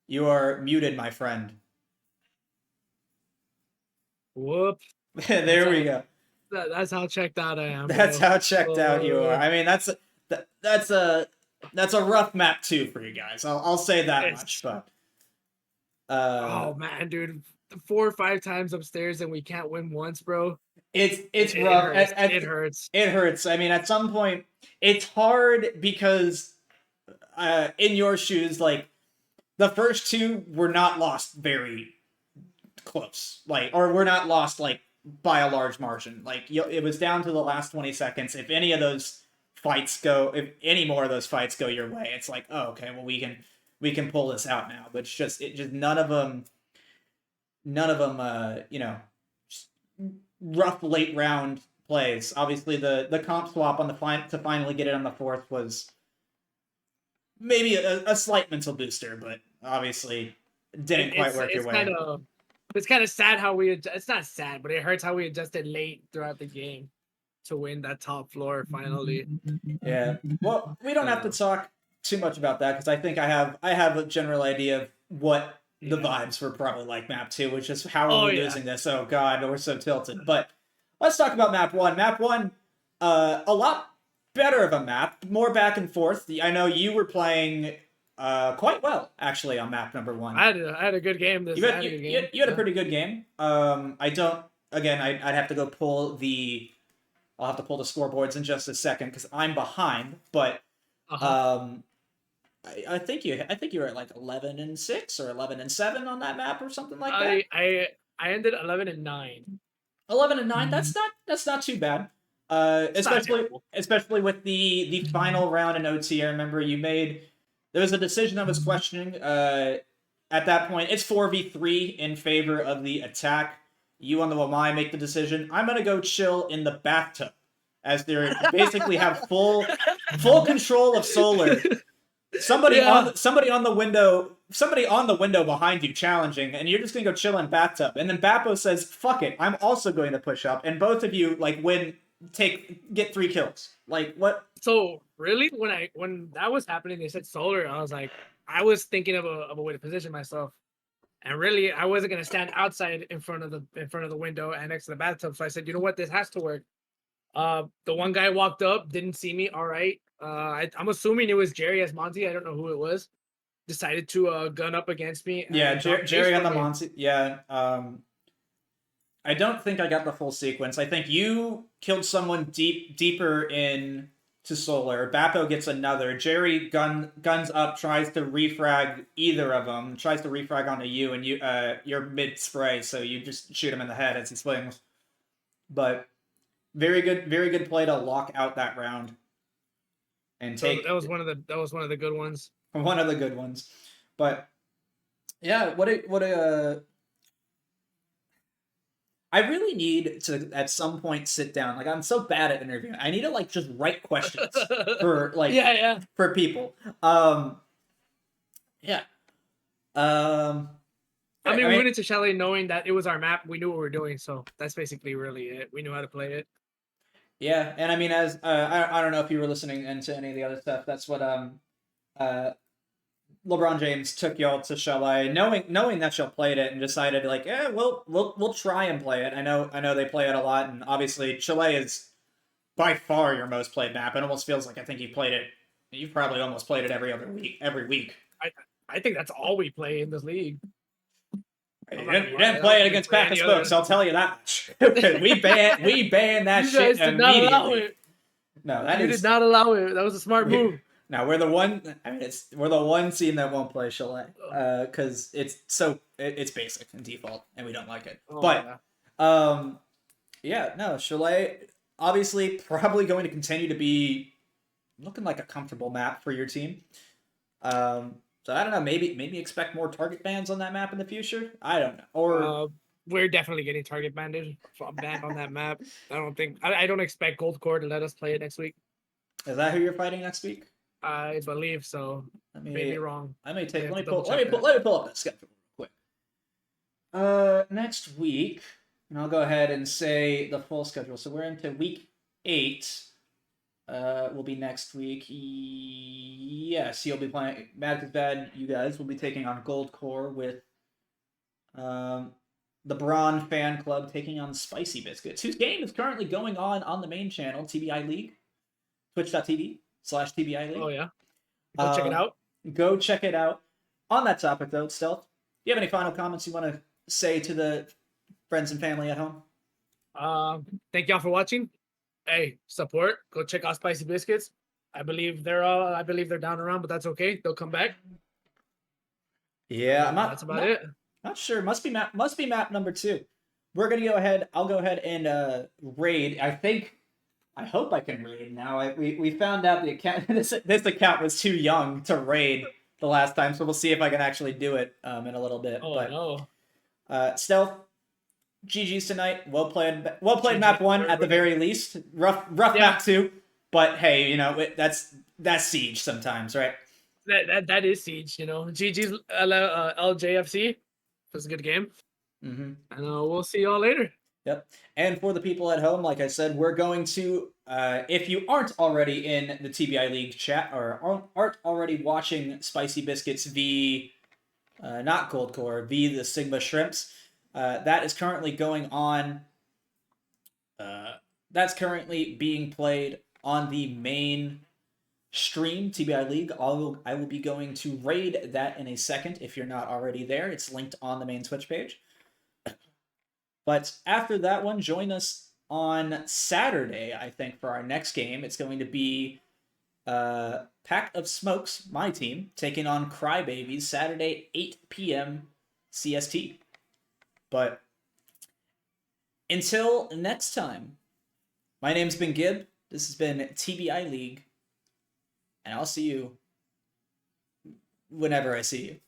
You are muted, my friend. Whoop. There we go. That's how checked out I am. That's bro. how checked out you are. I mean, that's a rough map too for you guys. I'll say that much. But oh man, dude, 4 or 5 times upstairs and we can't win once, bro. It's rough. It hurts. It hurts. I mean, at some point, it's hard because in your shoes, like the first 2 were not lost very close, or were not lost by a large margin. It was down to the last 20 seconds. If any more of those fights go your way, it's like, oh, okay, well we can pull this out now. But it's just none of them, rough late round plays. Obviously, the comp swap on to finally get it on the 4th was maybe a slight mental booster, but obviously didn't quite work your way. It's kind of sad how it's not sad, but it hurts how we adjusted late throughout the game to win that top floor finally. Yeah. Well, we don't have to talk too much about that because I think I have a general idea of what the vibes were probably like map 2, which is how are we losing this? Oh god, we're so tilted. But let's talk about map 1. Map 1, a lot better of a map, more back and forth. I know you were playing quite well actually on map number 1. I had a good game this. You had a pretty good game. I'd have to go pull the. I'll have to pull the scoreboards in just a second because I'm behind. But I think you were at 11-6 or 11-7 on that map or something like that. I ended 11-9. 11-9. That's not too bad. Especially with the final round in OT. I remember there was a decision I was questioning. At that point, it's 4v3 in favor of the attack. You on the Wamai make the decision. I'm gonna go chill in the bathtub, as they basically have full control of solar. Somebody on the window behind you challenging, and you're just gonna go chill in bathtub. And then Bappo says, "Fuck it, I'm also going to push up," and both of you get 3 kills. What? So really, when that was happening, they said solar. I was thinking of a way to position myself, and really, I wasn't gonna stand outside in front of the window and next to the bathtub. So I said, you know what, this has to work. The one guy walked up, didn't see me. All right, I'm assuming it was Jerry as Monty. I don't know who it was. Decided to gun up against me. Yeah, Jerry on the Monty. Yeah. I don't think I got the full sequence. I think you killed someone deeper in to Solar. Bappo gets another. Jerry guns up, tries to refrag either of them. Tries to refrag onto you, and you're mid spray, so you just shoot him in the head as he swings. But very good play to lock out that round and take. That was one of the good ones. One of the good ones. But yeah, what a I really need to at some point sit down. Like, I'm so bad at interviewing. I need to like just write questions for like yeah. for people. Yeah. I mean, we went into Chalet knowing that it was our map. We knew what we were doing, so that's basically really it. We knew how to play it. Yeah, and I mean, as I don't know if you were listening into any of the other stuff. That's what LeBron James took y'all to Chalet, knowing that y'all played it, and decided like, yeah, we'll try and play it. I know they play it a lot, and obviously Chalet is by far your most played map. It almost feels like I think you've played it. You've probably almost played it every week. I think that's all we play in this league. You didn't play it against Packers folks, I'll tell you that much. we banned that shit did not allow immediately. it. No, that You is did not allow it. That was a smart move. now we're the one. I mean, we're the one team that won't play Chalet, because it's basic and default, and we don't like it. Oh, But no, Chalet obviously probably going to continue to be looking like a comfortable map for your team. So I don't know. Maybe expect more target bans on that map in the future. I don't know. Or we're definitely getting target banned on that map. I don't expect Gold Core to let us play it next week. is that who you're fighting next week? I believe so. Maybe wrong. I may take. We Let me have to pull. double-check Let me pull up that schedule real quick. Next week, and I'll go ahead and say the full schedule. So we're into week 8. Will be next week. Yes, you'll be playing MadCuzBad. You guys will be taking on Gold Core with the Braun Fan Club taking on Spicy Biscuits, whose game is currently going on the main channel, TBI League, twitch.tv/TBI League. Oh yeah, go check it out. Go check it out. On that topic though, Stealth, do you have any final comments you want to say to the friends and family at home? Thank y'all for watching. Hey, support. Go check out Spicy Biscuits. I believe they're down around, but that's okay. They'll come back. Yeah, That's about it. Not sure. Must be map number 2. We're gonna go ahead. I'll go ahead and raid. I hope I can raid now. We found out the account. This account was too young to raid the last time, so we'll see if I can actually do it in a little bit. Oh but, no. Stealth. GG's tonight. Well played map 1 at the very least. Rough map 2, but hey, you know that's Siege sometimes, right? That is Siege. You know, GG's LJFC. That's a good game. Mm-hmm. And we'll see y'all later. Yep. And for the people at home, like I said, we're going to, if you aren't already in the TBI League chat or aren't already watching Spicy Biscuits v. Not Gold Core, v. the Sigma Shrimps, that is currently going on. That's currently being played on the main stream, TBI League. I will be going to raid that in a second if you're not already there. It's linked on the main Twitch page. But after that one, join us on Saturday, I think, for our next game. It's going to be Pack of Smokes, my team, taking on Crybabies, Saturday, 8 p.m. CST. But until next time, my name's been Gib. This has been TBI League. And I'll see you whenever I see you.